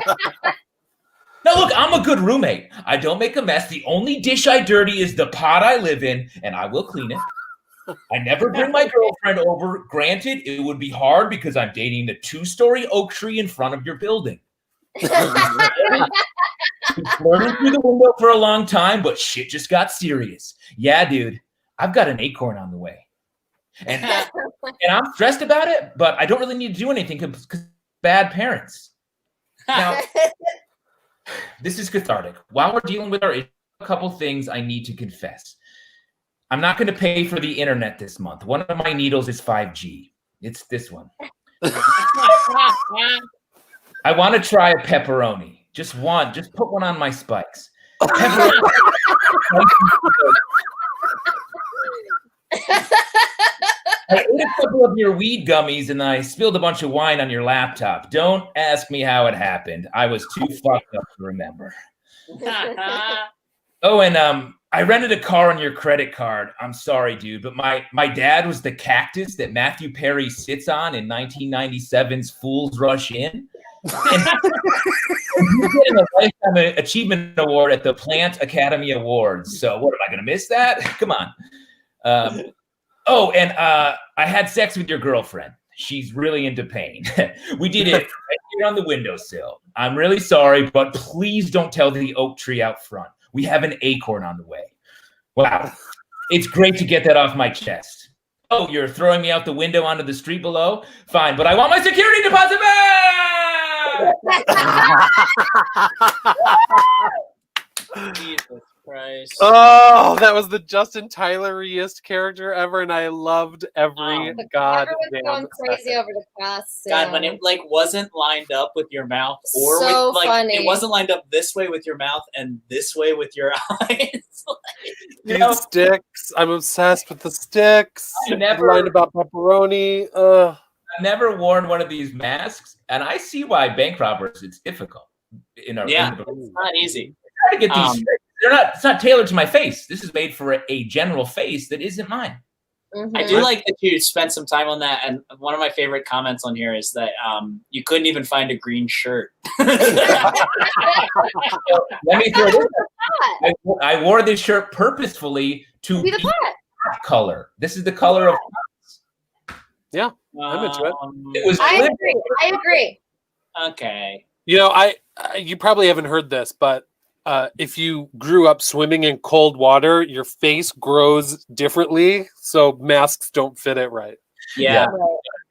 Now, look, I'm a good roommate. I don't make a mess. The only dish I dirty is the pot I live in, and I will clean it. I never bring my girlfriend over. Granted, it would be hard because I'm dating the 2-story oak tree in front of your building. Been flirting through the window for a long time, but shit just got serious. Yeah, dude, I've got an acorn on the way. And I'm stressed about it, but I don't really need to do anything because bad parents. Now, this is cathartic. While we're dealing with our issue, a couple things I need to confess. I'm not going to pay for the internet this month. One of my needles is 5G. It's this one. I want to try a pepperoni. Just one. Just put one on my spikes. Pepperoni. I ate a couple of your weed gummies and I spilled a bunch of wine on your laptop. Don't ask me how it happened. I was too fucked up to remember. Oh, and I rented a car on your credit card. I'm sorry, dude, but my dad was the cactus that Matthew Perry sits on in 1997's Fools Rush In. And you're getting a Lifetime Achievement Award at the Plant Academy Awards. So what, am I going to miss that? Come on. I had sex with your girlfriend. She's really into pain. We did it right here on the windowsill. I'm really sorry, but please don't tell the oak tree out front. We have an acorn on the way. Wow. It's great to get that off my chest. Oh, you're throwing me out the window onto the street below? Fine, but I want my security deposit back! Jesus Christ. Oh, that was the Justin Tyler-iest character ever, and I loved every The goddamn camera was going crazy second. over the past. God, when it like wasn't lined up with your mouth, or So with, like funny. it wasn't lined up this way with your mouth and this way with your eyes. These sticks. I'm obsessed with the sticks. I never- The line about pepperoni. I've never worn one of these masks, and I see why bank robbers, it's difficult. It's not easy. To get these it's not tailored to my face. This is made for a general face that isn't mine. Mm-hmm. I do like that you spent some time on that, and one of my favorite comments on here is that you couldn't even find a green shirt. Let me throw this. I wore this shirt purposefully to be the pot. color. This is the color of. Yeah, I'm into it. It was. I agree. Okay. You know, you probably haven't heard this, but if you grew up swimming in cold water, your face grows differently, so masks don't fit it right. Yeah.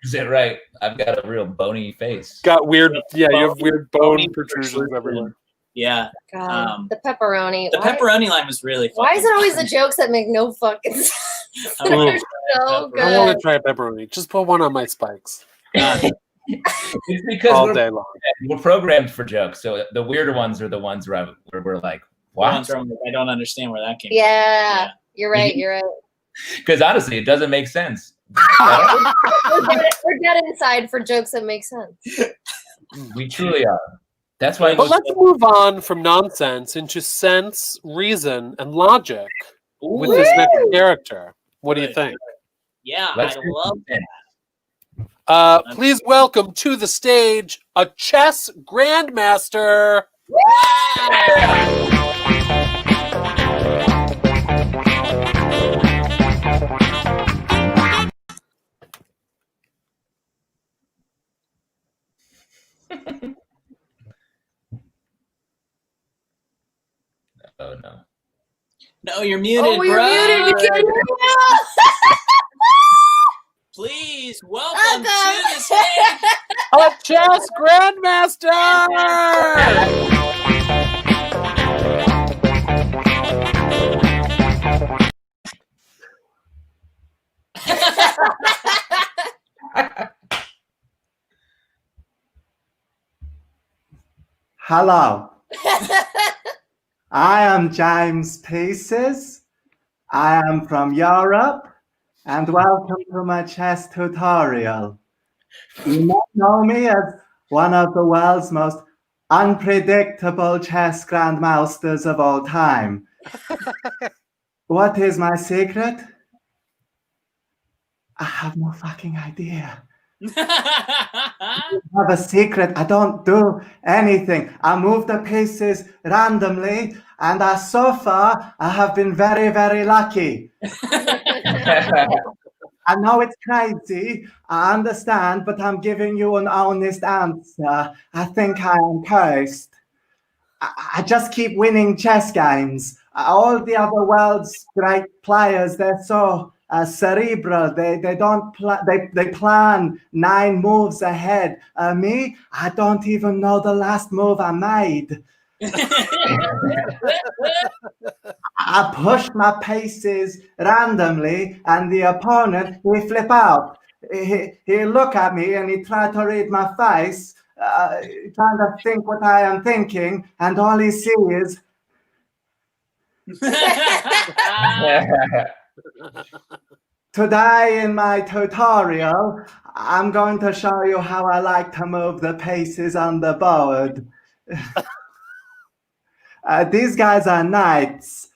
Is it right? I've got a real bony face. Got weird. Yeah, you have Bony weird bone protrusions everywhere. Yeah. God, the pepperoni. The pepperoni line was really fun. Why is it always the jokes that make no fucking sense? They're so good. I want to try pepperoni. Just put one on my spikes. It's because all day long. We're programmed for jokes, so the weirder ones are the ones where we're like, "What?" I don't understand where that came from. You're right. You're right. Because honestly, it doesn't make sense. We're dead inside for jokes that make sense. We truly are. That's why. But let's move on from nonsense into sense, reason, and logic with this next character. What do you think? Yeah, Let's I love that. Please welcome to the stage a chess grandmaster. Oh no. No, you're muted, Oh, you're bro. muted. You can't hear me. Please welcome to the stage. A chess grandmaster. Hello. I am James Pieces. I am from Europe, and welcome to my chess tutorial. You might know me as one of the world's most unpredictable chess grandmasters of all time. What is my secret? I have no fucking idea. I have a secret. I don't do anything. I move the pieces randomly, and so far I have been very, very lucky. I know it's crazy, I understand, but I'm giving you an honest answer. I think I am cursed. I just keep winning chess games. All the other world's great players, they're so cerebral. They don't they plan 9 moves ahead. Me, I don't even know the last move I made. I push my pieces randomly, and the opponent will flip out. He look at me and he try to read my face, trying to think what I am thinking, and all he sees is. Today in my tutorial, I'm going to show you how I like to move the pieces on the board. These guys are knights.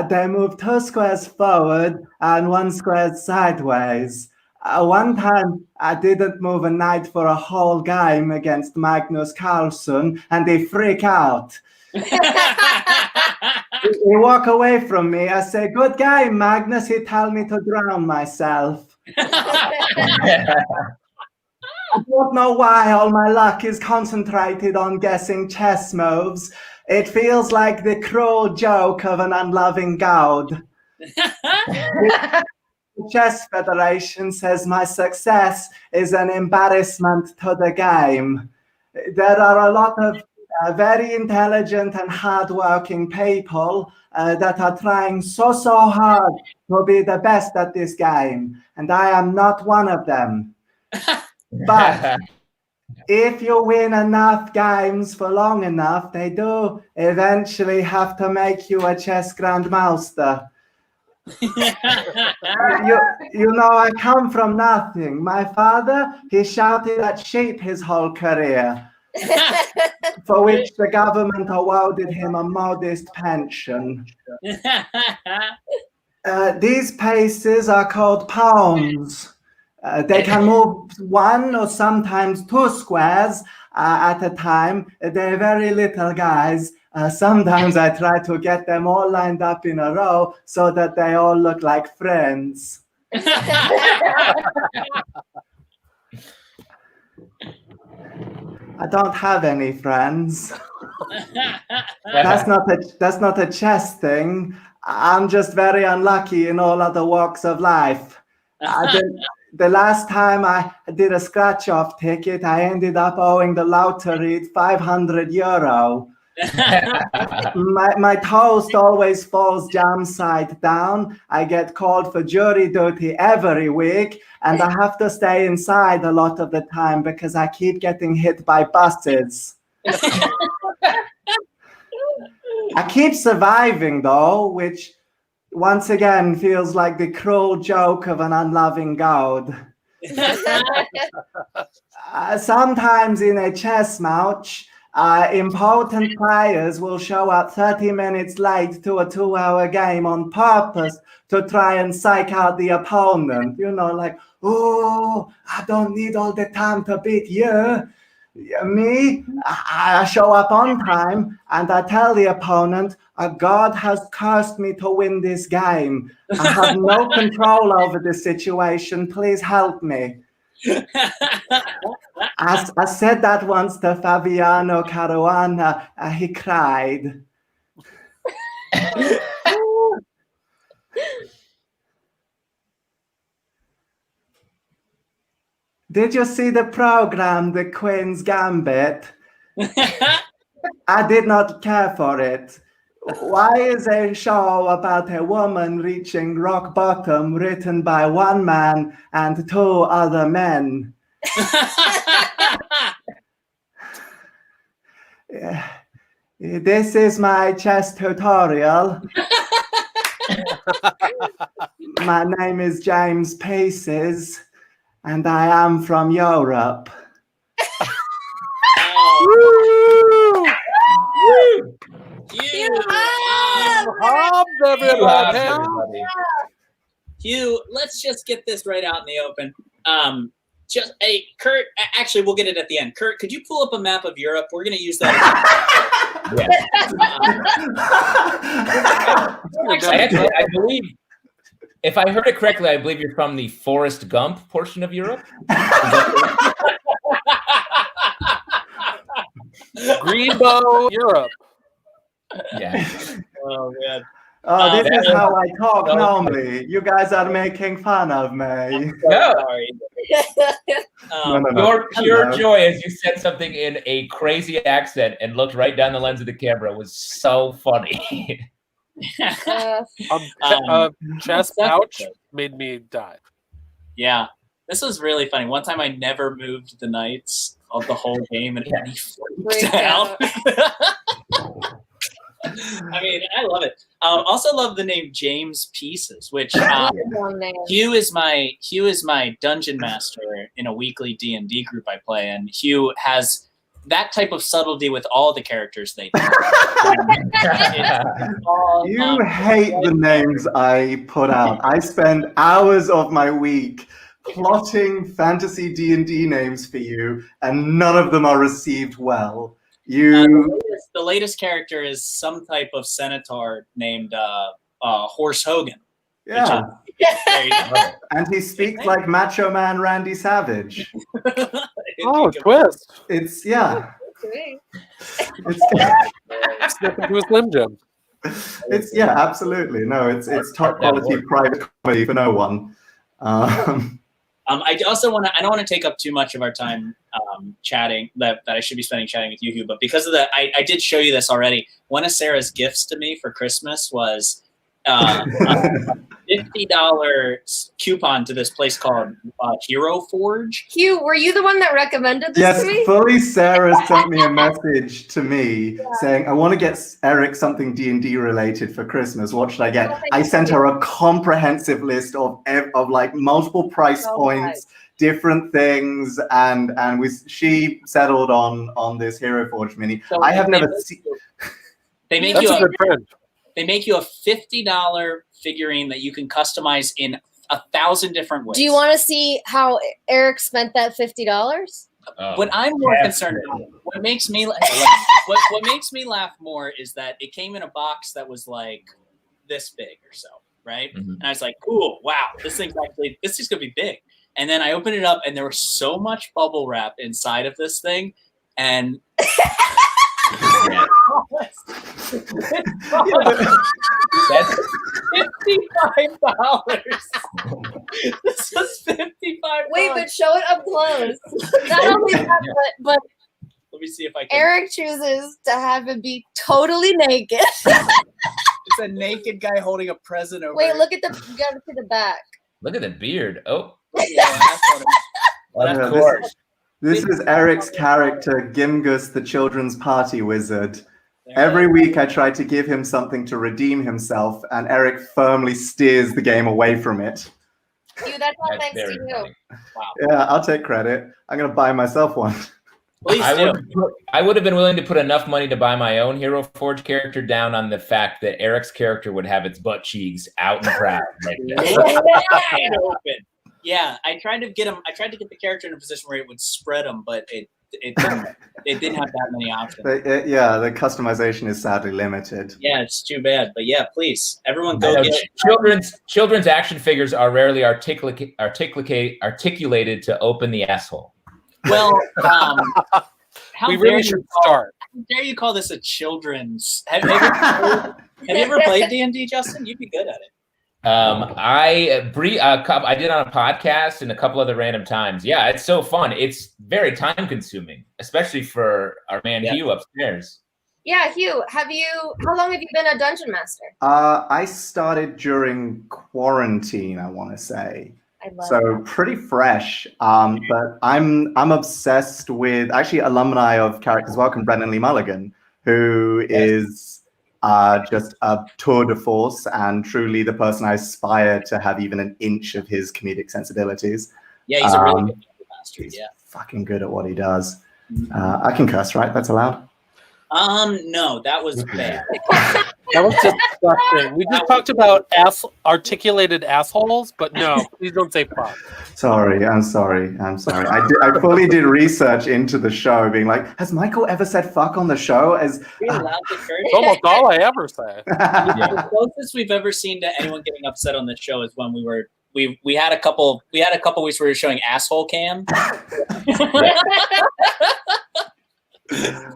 They move 2 squares forward and 1 square sideways. One time, I didn't move a knight for a whole game against Magnus Carlsen, and he freak out. He walk away from me. I say, "Good game, Magnus." He tell me to drown myself. I don't know why all my luck is concentrated on guessing chess moves. It feels like the cruel joke of an unloving god. The Chess Federation says my success is an embarrassment to the game. there are a lot of very intelligent and hardworking people that are trying so hard to be the best at this game, and I am not one of them. But if you win enough games for long enough, they do eventually have to make you a chess grandmaster. You know, I come from nothing. My father, he shouted at sheep his whole career, for which the government awarded him a modest pension. These paces are called pawns. They can move 1 or sometimes 2 squares at a time. They're very little guys. Sometimes I try to get them all lined up in a row so that they all look like friends. I don't have any friends. That's not a chess thing. I'm just very unlucky in all other walks of life. The last time I did a scratch-off ticket, I ended up owing the lottery 500 euro. My toast always falls jam side down. I get called for jury duty every week, and I have to stay inside a lot of the time because I keep getting hit by buses. I keep surviving though, which once again feels like the cruel joke of an unloving god. Sometimes in a chess match, important players will show up 30 minutes late to a 2-hour game on purpose to try and psych out the opponent. You know, like, oh, I don't need all the time to beat you. Me, I show up on time and I tell the opponent, God has cursed me to win this game. I have no control over the situation. Please help me. I said that once to Fabiano Caruana. He cried. Did you see the program, The Queen's Gambit? I did not care for it. Why is a show about a woman reaching rock bottom written by one man and 2 other men? This is my chess tutorial. My name is James Paces, and I am from Europe. Everybody. Hugh, let's just get this right out in the open. Kurt, actually, we'll get it at the end. Kurt, could you pull up a map of Europe? We're going to use that. Actually, I believe, if I heard it correctly, I believe you're from the Forrest Gump portion of Europe. Greenbow, Europe. Yeah. Oh, man. Oh, this is how I talk normally. You guys are making fun of me. No. Sorry. Your pure joy as you said something in a crazy accent and looked right down the lens of the camera was so funny. Chess pouch made me die. Yeah, this was really funny. One time I never moved the knights of the whole game and he freaked out. I mean, I love it. Also love the name James Pieces, which Hugh is my dungeon master in a weekly D&D group I play, and Hugh has that type of subtlety with all the characters they do. You hate the names I put out. I spend hours of my week plotting fantasy D&D names for you, and none of them are received well. The latest character is some type of centaur named Horse Hogan. Yeah. And he speaks like Macho Man Randy Savage. Oh, twist. It's, yeah. Step into a Slim Jim. It's, yeah, absolutely. No, it's top quality private comedy for no one. I also want to. I don't want to take up too much of our time chatting that I should be spending chatting with you, Hugh. But because of the, I did show you this already. One of Sarah's gifts to me for Christmas was a $50 coupon to this place called Hero Forge. Hugh, were you the one that recommended this to me? Yes, fully. Sarah sent me a message to me saying, I want to get Eric something D&D related for Christmas. What should I get? I sent her a comprehensive list of like multiple price points, different things, and she settled on this Hero Forge mini. So I have never seen. They make That's you a good friend. They make you a $50 figurine that you can customize in 1,000 different ways. Do you want to see how Eric spent that $50? What I'm more concerned about, what makes me what makes me laugh more is that it came in a box that was like this big or so, right? Mm-hmm. And I was like, cool, wow, this thing's gonna be big. And then I opened it up, and there was so much bubble wrap inside of this thing, and that's $55. This was $55. Wait, but show it up close. Not only that, but let me see if I can. Eric chooses to have it be totally naked. It's a naked guy holding a present over. Wait, look at you gotta see the back. Look at the beard. Oh. Yeah, Of course. This is Eric's character, Gimgus, the children's party wizard. Every week I try to give him something to redeem himself, and Eric firmly steers the game away from it. Hugh, that's all thanks to you. Wow. Yeah, I'll take credit. I'm going to buy myself one. I would have been willing to put enough money to buy my own Hero Forge character down on the fact that Eric's character would have its butt cheeks out and proud. Right there. Yeah, I tried to get the character in a position where it would spread them, but it didn't have that many options. The customization is sadly limited. Yeah, it's too bad. But yeah, please, everyone go get it. Children's action figures are rarely articulated to open the asshole. Well, we really should start. How dare you call this a children's? Have you ever played D&D, Justin? You'd be good at it. I did on a podcast and a couple other random times. Yeah, it's so fun. It's very time consuming, especially for our man Hugh upstairs. Yeah, Hugh, how long have you been a dungeon master? I started during quarantine, I want to say. So pretty fresh. But I'm obsessed with actually alumni of Characters Welcome, Brendan Lee Mulligan, who is just a tour de force and truly the person I aspire to have even an inch of his comedic sensibilities. Yeah, he's a really good master. Yeah, fucking good at what he does. I can curse, right? That's allowed. No, that was bad. That was disgusting. We just talked about articulated assholes, but no, please don't say fuck. I'm sorry. I fully did research into the show, being like, has Michael ever said fuck on the show? It's almost all I ever say. The closest we've ever seen to anyone getting upset on the show is when we had a couple weeks where we were showing asshole cam.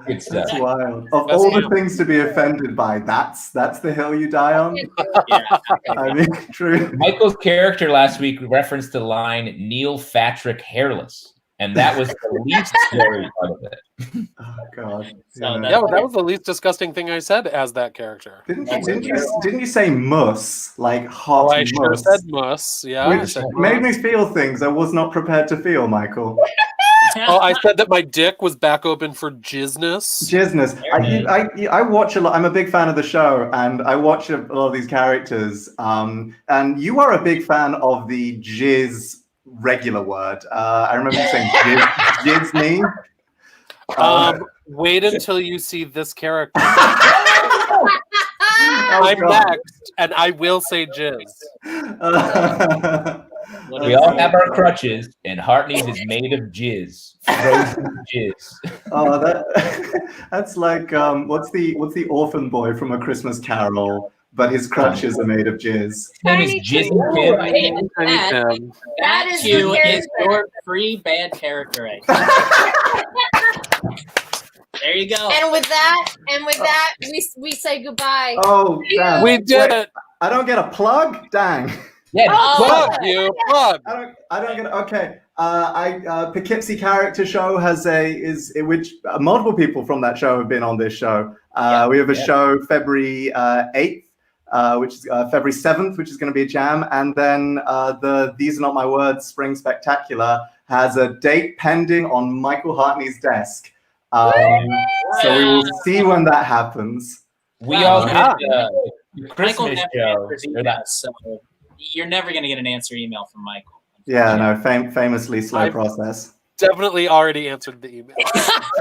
That's wild. Of all the things to be offended by, that's the hill you die on. Yeah, I mean, true. Michael's character last week referenced the line "Neil Patrick hairless," and that was the least scary part of it. Oh God! That was the least disgusting thing I said as that character. Didn't you say muss, like hot? I sure said muss. Yeah, which made me feel things I was not prepared to feel, Michael. I said that my dick was back open for jizzness. I watch a lot. I'm a big fan of the show, and I watch a lot of these characters. And you are a big fan of the jizz regular word. I remember you saying jizz me. Wait until you see this character. I'm next, and I will say jizz. We all have our crutches, and Hartney's is made of jizz, frozen jizz. Oh, that's like what's the orphan boy from A Christmas Carol? But his crutches are made of jizz. His name is Jizzy Tim. That is you is your free bad character. There you go. And with that, we say goodbye. Oh, damn. We did it. I don't get a plug? Dang. Yeah, Plug you, plug. I don't get it. Okay. Poughkeepsie Character Show which multiple people from that show have been on this show. We have a show February 8th, which is February 7th, which is going to be a jam, and then the These Are Not My Words Spring Spectacular has a date pending on Michael Hartney's desk. So we will see when that happens. We all did the Michael Christmas never show. emails, so you're never going to get an answer email from Michael. Yeah, no, famously slow process. Definitely already answered the email.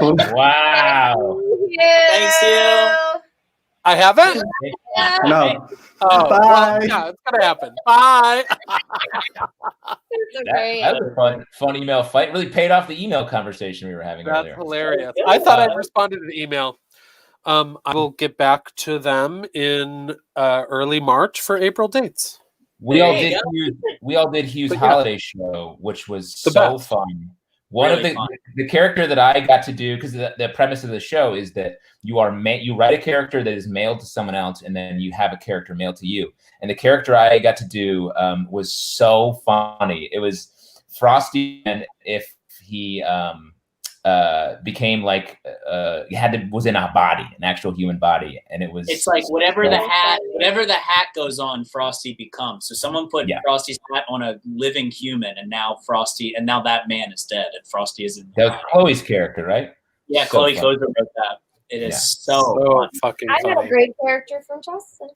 Wow. Thanks, you. I haven't? No. Oh, Bye. well, yeah, it's gonna happen. Bye. That was a fun email fight. Really paid off the email conversation we were having earlier. That's hilarious. I thought I'd responded to the email. I will get back to them in early March for April dates. We all did Hugh's holiday show, which was so fun. One of the character that I got to do, because the premise of the show is that you write a character that is mailed to someone else, and then you have a character mailed to you. And the character I got to do was so funny. It was Frosty, and if he became like was in a body, an actual human body, and it's like whatever the hat goes on, Frosty becomes. So someone put Frosty's hat on a living human, and now that man is dead, and Frosty is in. That was Chloe's character, right? Yeah, so Chloe Kozer wrote that. It is so fucking I funny. know a great character from Justin.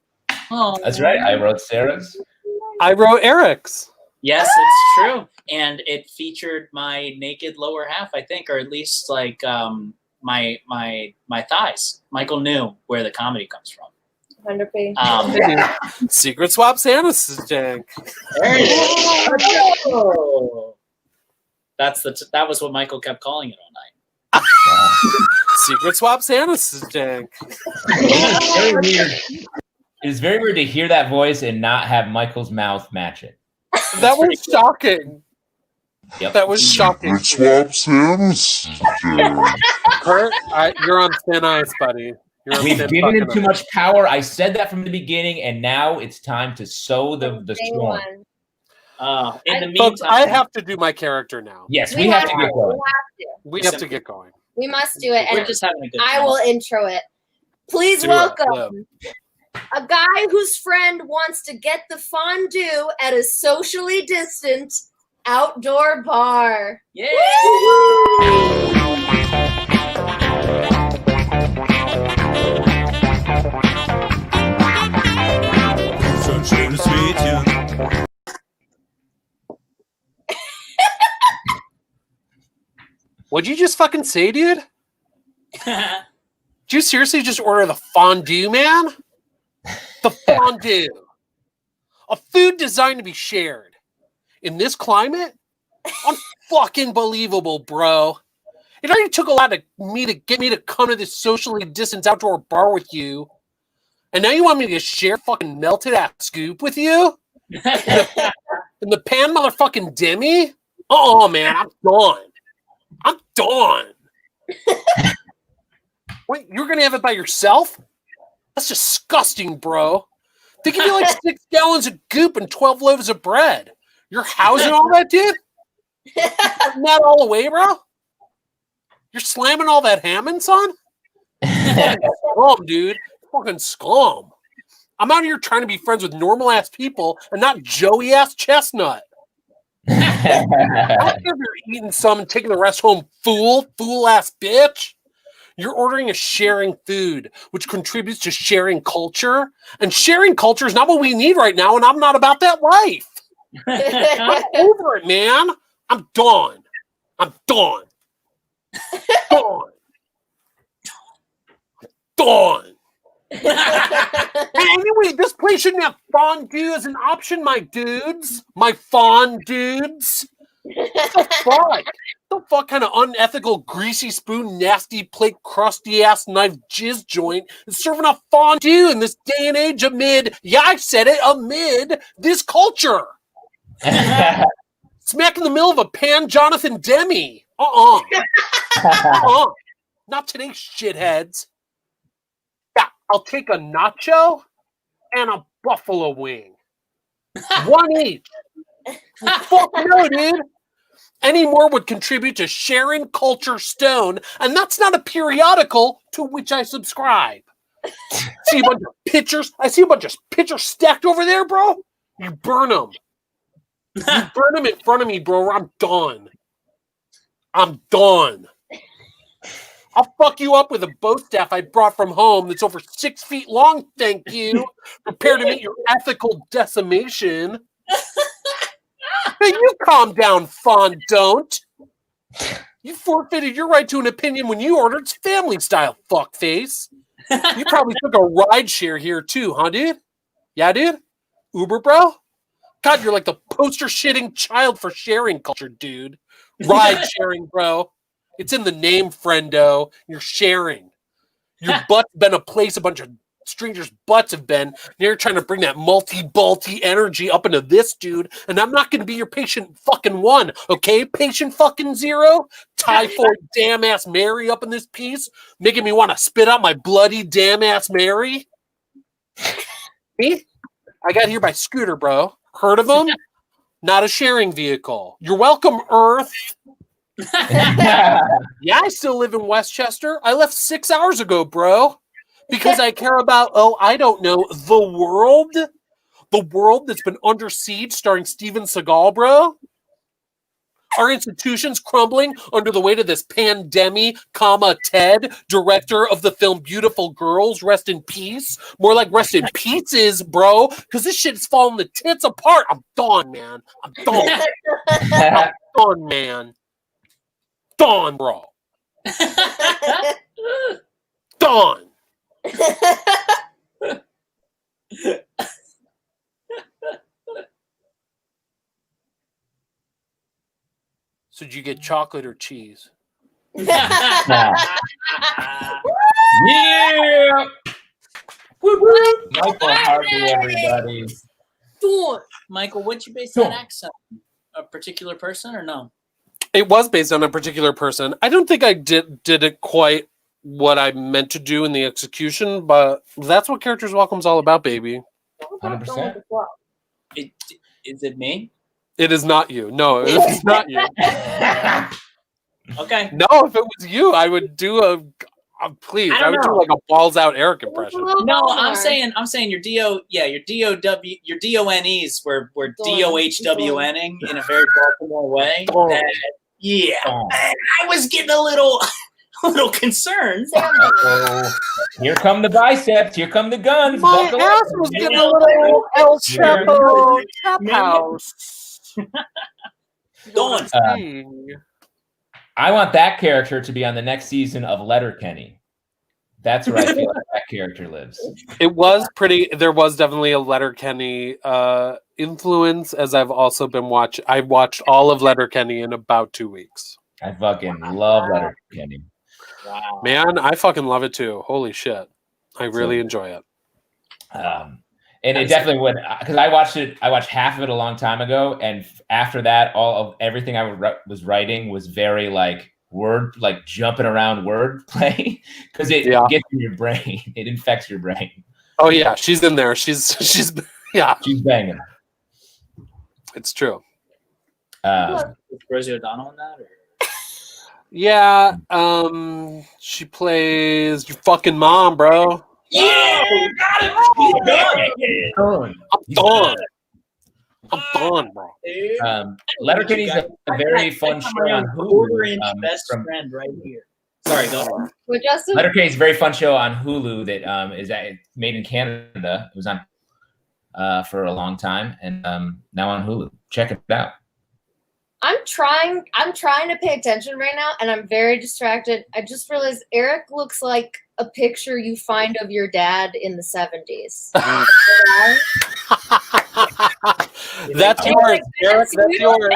Oh, that's right. I wrote Sarah's. I wrote Eric's. Yes, it's true, and it featured my naked lower half, I think, or at least like my thighs. Michael knew where the comedy comes from. 100%. Secret Swap Santa's jank. That was what Michael kept calling it all night. Secret Swap Santa's jank. It's very weird. It's very weird to hear that voice and not have Michael's mouth match it. That was shocking. Yep. That was shocking. Swap Santa's Kurt, you're on thin ice, buddy. We've given him too much power. I said that from the beginning, and now it's time to sow the storm. In the meantime, folks, I have to do my character now. Yes, we have to get going. We have to get going. We must do it. We're And just having a good time. I will intro it. Please welcome a guy whose friend wants to get the fondue at a socially distant outdoor bar. Yeah. So ein schönes Mädchen. What'd you just fucking say, dude? Did you seriously just order the fondue, man? The fondue. A food designed to be shared. In this climate? Unfucking believable, bro. It already took a lot of me to get me to come to this socially distanced outdoor bar with you. And now you want me to share fucking melted ass scoop with you? In the pan motherfucking demi? Man, I'm done. I'm done. Wait, you're gonna have it by yourself? That's disgusting, bro. They give you like 6 gallons of goop and 12 loaves of bread. You're housing all that, dude? Putting that all away, bro? You're slamming all that Hammond, son? Scum, dude. Fucking scum. I'm out here trying to be friends with normal ass people and not Joey ass chestnut. I don't care if you're eating some and taking the rest home, fool ass bitch. You're ordering a sharing food, which contributes to sharing culture. And sharing culture is not what we need right now, and I'm not about that life. I'm over it, man. I'm done. I'm done. Done. Done. Anyway, this place shouldn't have fondue as an option, my dudes. My fondudes. What the fuck? The fuck kind of unethical, greasy spoon, nasty plate, crusty ass knife jizz joint is serving up fondue in this day and age amid this culture? Smack in the middle of a pan Jonathan Demi. Not today, shitheads. Yeah, I'll take a nacho and a buffalo wing. One each. Fuck no, dude. Any more would contribute to Sharon Culture Stone, and that's not a periodical to which I subscribe. See a bunch of pictures? I see a bunch of pictures stacked over there, bro. You burn them. You burn them in front of me, bro. Or I'm done. I'm done. I'll fuck you up with a bow staff I brought from home that's over 6 feet long, thank you. Prepare to meet your ethical decimation. Hey, you calm down, Fawn, don't. You forfeited your right to an opinion when you ordered family style, fuckface. You probably took a ride share here too, huh, dude? Yeah, dude? Uber, bro? God, you're like the poster shitting child for sharing culture, dude. Ride sharing, bro. It's in the name, friendo. You're sharing. Your butt's been a place a bunch of strangers' butts have been. And you're trying to bring that multi-balty energy up into this, dude. And I'm not going to be your patient fucking one, okay? Patient fucking zero? Typhoid damn-ass Mary up in this piece? Making me want to spit out my bloody damn-ass Mary? Me? I got here by scooter, bro. Heard of them? Not a sharing vehicle. You're welcome, Earth. Yeah, I still live in Westchester. I left 6 hours ago, bro. Because I care about, I don't know, the world? The world that's been under siege starring Steven Seagal, bro? Our institutions crumbling under the weight of this pandemic, Ted, director of the film Beautiful Girls, rest in peace. More like rest in pieces, bro. Because this shit's falling the tits apart. I'm done, man. I'm done. I'm done, man. Done, bro. Done. So did you get chocolate or cheese? Yeah. Michael Harvey, everybody. Michael, what'd you base that accent? A particular person or no? It was based on a particular person. I don't think I did it quite what I meant to do in the execution, but that's what Characters Welcome's all about, baby. 100%. Is it me? It is not you. No, it's not you. Okay. No, if it was you, I would do please. I would do like a balls out Eric impression. No, I'm saying your DOW, your DONEs were DOHWNing in a very Baltimore way. I was getting a little concerned. Here come the biceps. Here come the guns. My ass was getting a little El Chapo Trap House. Going. I want that character to be on the next season of Letterkenny. That's where I feel like that character lives. It was pretty. There was definitely a Letterkenny influence, as I've also been watching. I watched all of Letterkenny in about 2 weeks. I fucking love Letterkenny. Wow. Man, I fucking love it too. Holy shit. I really enjoy it. And it definitely would, because I watched half of it a long time ago, and after that, all of everything I was writing was very like jumping around word play, because it gets in your brain. It infects your brain. Oh yeah, she's in there. She's banging. It's true. Is Rosie O'Donnell in that? Or? Yeah, she plays your fucking mom, bro. Yeah, you got it. I'm done, bro. Letterkenny's a very fun show on Hulu. Best friend right here. Sorry, go on. Letterkenny's a very fun show on Hulu that is made in Canada. It was on for a long time, and now on Hulu. Check it out. I'm trying to pay attention right now, and I'm very distracted. I just realized Eric looks like a picture you find of your dad in the 70s. That's yours, Eric. That's yours.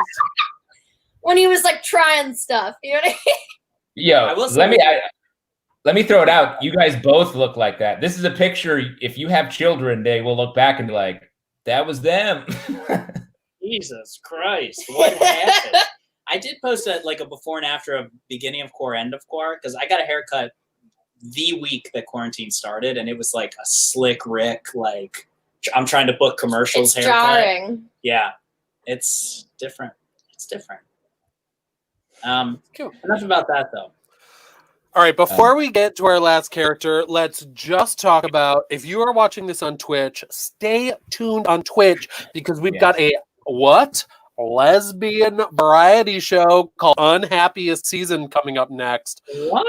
When he was like trying stuff, you know what I mean? Yo, let me throw it out. You guys both look like that. This is a picture. If you have children, they will look back and be like, "That was them." Jesus Christ, what happened? I did post a before and after of beginning of core, end of core, because I got a haircut the week that quarantine started, and it was like a slick Rick, like I'm trying to book commercials. It's jarring. Yeah, it's different. It's different. Cool. Enough about that, though. All right, before we get to our last character, let's just talk about, if you are watching this on Twitch, stay tuned on Twitch because we've got a lesbian variety show called Unhappiest Season coming up next. What?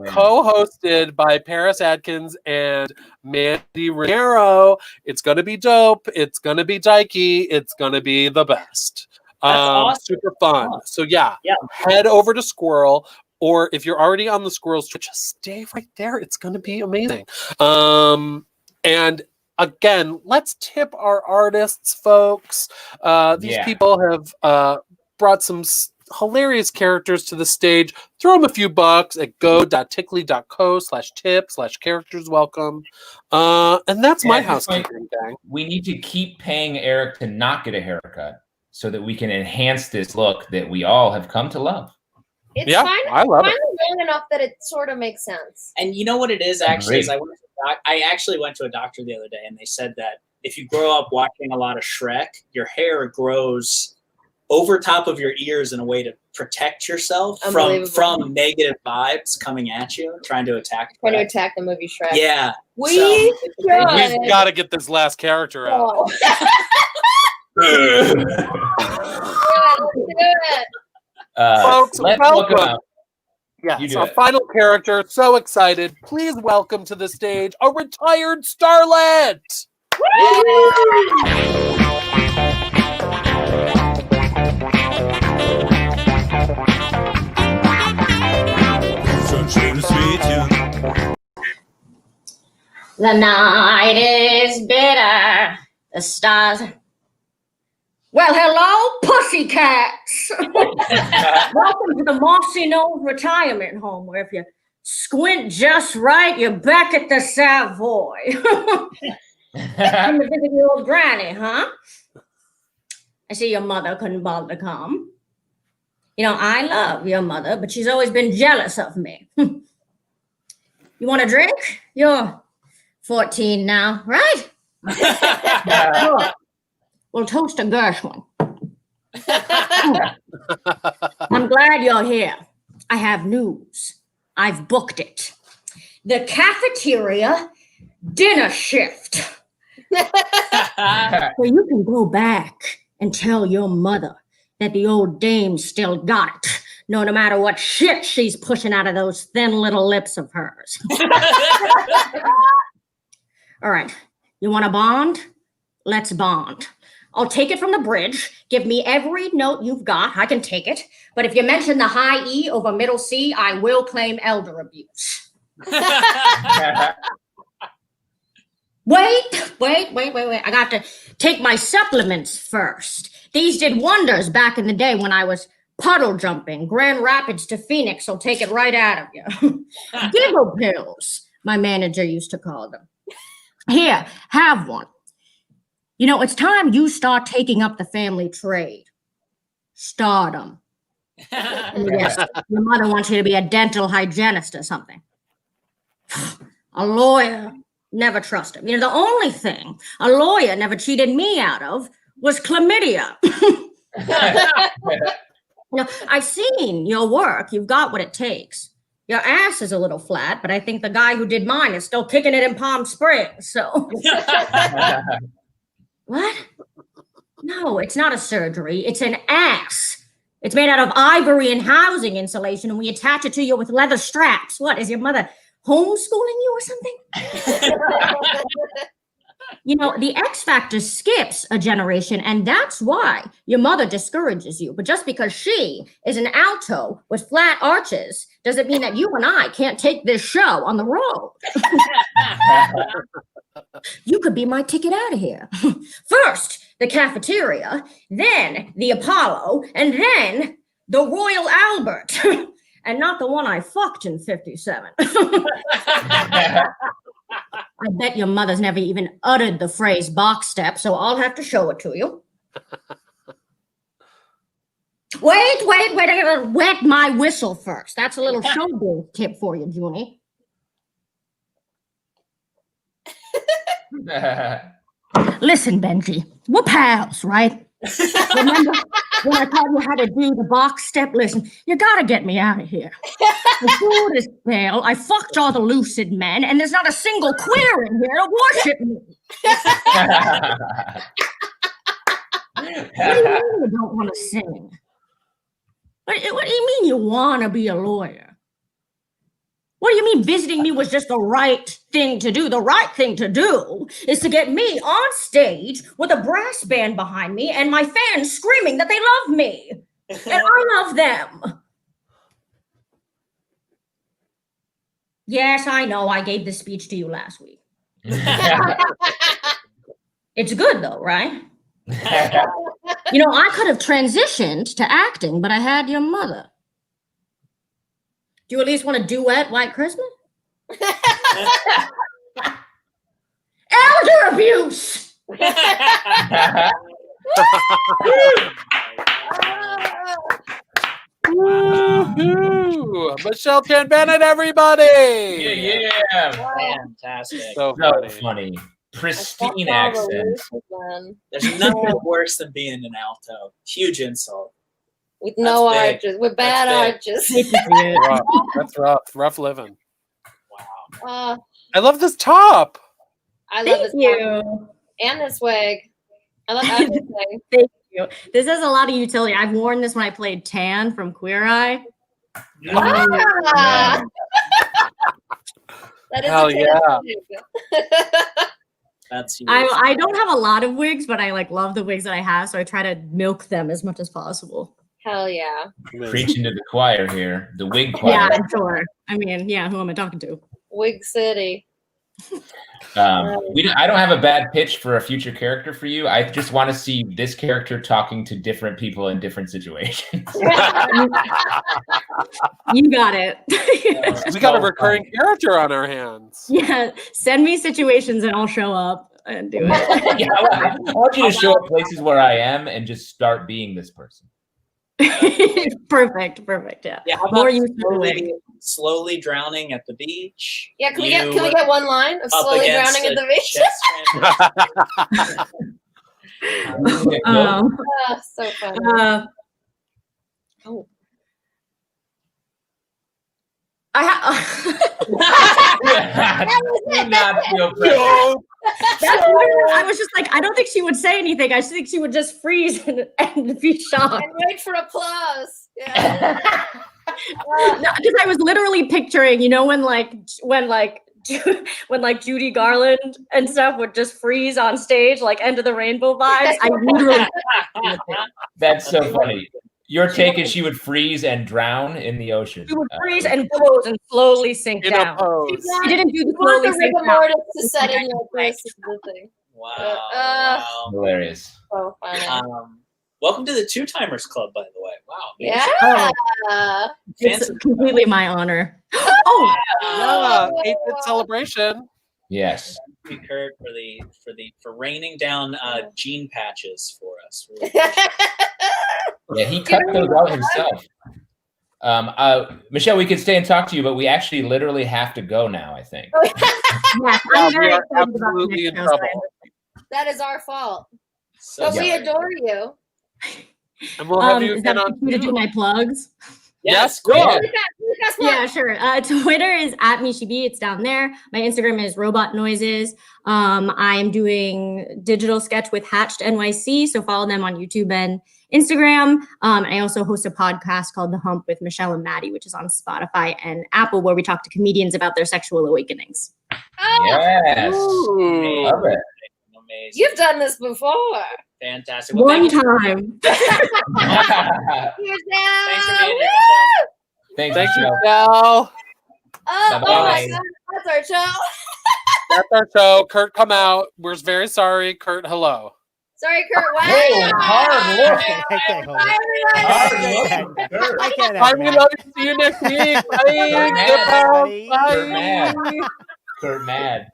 Co-hosted by Paris Adkins and Mandy Raniero. It's going to be dope. It's going to be dykey. It's going to be the best. That's awesome. Super fun. Awesome. So yeah, head over to Squirrel. Or if you're already on the Squirrels Twitch, just stay right there. It's going to be amazing. And again, let's tip our artists, folks. These people have brought some hilarious characters to the stage. Throw them a few bucks at go.tickly.co/tip/characters welcome. And that's my housekeeping thing. We need to keep paying Eric to not get a haircut so that we can enhance this look that we all have come to love. It's I love it. long enough that it sort of makes sense. And you know what it is actually? Is I actually went to a doctor the other day, and they said that if you grow up watching a lot of Shrek, your hair grows over top of your ears in a way to protect yourself from negative vibes coming at you, trying to attack. Trying to attack the movie Shrek. Yeah, we've got to get this last character out. Do it. Folks, welcome. Yes, our final character. So excited. Please welcome to the stage a retired starlet. The night is bitter. The stars. Well, hello, pussycats. Welcome to the Mossy Knoll Retirement Home, where if you squint just right, you're back at the Savoy. Come to visit your old granny, huh? I see your mother couldn't bother to come. You know, I love your mother, but she's always been jealous of me. You want a drink? You're 14 now, right? Sure. We'll toast a Gershwin. I'm glad you're here. I have news. I've booked it. The cafeteria dinner shift. So you can go back and tell your mother that the old dame still got it, no matter what shit she's pushing out of those thin little lips of hers. All right. You want to bond? Let's bond. I'll take it from the bridge. Give me every note you've got. I can take it. But if you mention the high E over middle C, I will claim elder abuse. Wait. I got to take my supplements first. These did wonders back in the day when I was puddle jumping. Grand Rapids to Phoenix will take it right out of you. Giggle pills, my manager used to call them. Here, have one. You know, it's time you start taking up the family trade. Stardom. Yes, your mother wants you to be a dental hygienist or something. A lawyer, never trust him. You know, the only thing a lawyer never cheated me out of was chlamydia. You know, I've seen your work. You've got what it takes. Your ass is a little flat, but I think the guy who did mine is still kicking it in Palm Springs, so... What? No, it's not a surgery. It's an ass. It's made out of ivory and housing insulation, and we attach it to you with leather straps. What, is your mother homeschooling you or something? You know, the X Factor skips a generation, and that's why your mother discourages you. But just because she is an alto with flat arches doesn't mean that you and I can't take this show on the road. You could be my ticket out of here. First, the cafeteria, then the Apollo, and then the Royal Albert. And not the one I fucked in 57. I bet your mother's never even uttered the phrase box step, so I'll have to show it to you. Wait, I gotta wet my whistle first. That's a little showbiz tip for you, Junie. Listen, Benji, we're pals, right? Remember when I taught you how to do the box step? Listen, you gotta get me out of here. The food is stale. I fucked all the lucid men, and there's not a single queer in here to worship me. What do you mean you don't want to sing? What do you mean you want to be a lawyer? What do you mean visiting me was just the right thing to do? The right thing to do is to get me on stage with a brass band behind me and my fans screaming that they love me. And I love them. Yes, I know. I gave this speech to you last week. It's good though, right? You know, I could have transitioned to acting, but I had your mother. Do you at least want to duet White Christmas? Elder abuse! Woo-hoo! Michelle Chan Bennett, everybody! Yeah. Fantastic. So funny. Pristine accent. There's nothing worse than being an alto. Huge insult. With no That's big. arches, with bad arches. That's rough. Rough living. Wow. I love this top. I love this you. top. And this wig. I love everything. Thank you. This has a lot of utility. I've worn this when I played Tan from Queer Eye. Ah! That is Hell yeah. That's I don't have a lot of wigs, but I love the wigs that I have, so I try to milk them as much as possible. Hell yeah. Preaching to the choir here. The wig choir. Yeah, I'm sure. I mean, yeah, who am I talking to? Wig City. I don't have a bad pitch for a future character for you. I just want to see this character talking to different people in different situations. You got it. We got a recurring character on our hands. Yeah, send me situations and I'll show up and do it. Yeah, I want you to show up places where I am and just start being this person. Perfect. Yeah. How More about you slowly drowning at the beach? Yeah, can we get one line of slowly drowning at the beach? So funny. I was just like, I don't think she would say anything. I think she would just freeze and be shocked. And wait for applause. Yeah. Because I was literally picturing, you know, when Judy Garland and stuff would just freeze on stage, like End of the Rainbow vibes. I literally. That's so funny. Your take is she would freeze and drown in the ocean. She would freeze and pose and slowly sink down. She didn't do the slowly sink down. To set in your place is the thing. Wow. Hilarious. So funny. Welcome to the Two Timers Club, by the way. Wow. Yeah. It's completely my honor. Yeah, 8-bit celebration. Yes. Thank you, Kurt, for raining down gene patches for us. Yeah, he cut those out himself. Michelle, we could stay and talk to you, but we actually literally have to go now, I think. Yes, I'm very excited about Absolutely in next trouble. That is our fault. So But we adore you. And we'll have you is that again on to do my plugs? Yes, cool. Yeah, sure. Twitter is @MishiB. It's down there. My Instagram is Robot Noises. I am doing digital sketch with Hatched NYC, so follow them on YouTube and Instagram. I also host a podcast called The Hump with Michelle and Maddie, which is on Spotify and Apple, where we talk to comedians about their sexual awakenings. Yes. Ooh. Love it. Amazing. You've done this before. Fantastic. Well, One thank you. time. Here's now. Thanks for being here, Thanks, Thank you, Michelle. Oh Michelle. my Bye-bye. God, that's our show. That's our show. Kurt, come out. We're very sorry. Kurt, hello. Sorry, Kurt. Wow. Hey, hard look. I can't hold Bye, it. everybody. Hard look. I can't Bye, have we that. love you. See you next week. Bye. Kurt Goodbye. everybody. Kurt Bye. mad. Kurt mad.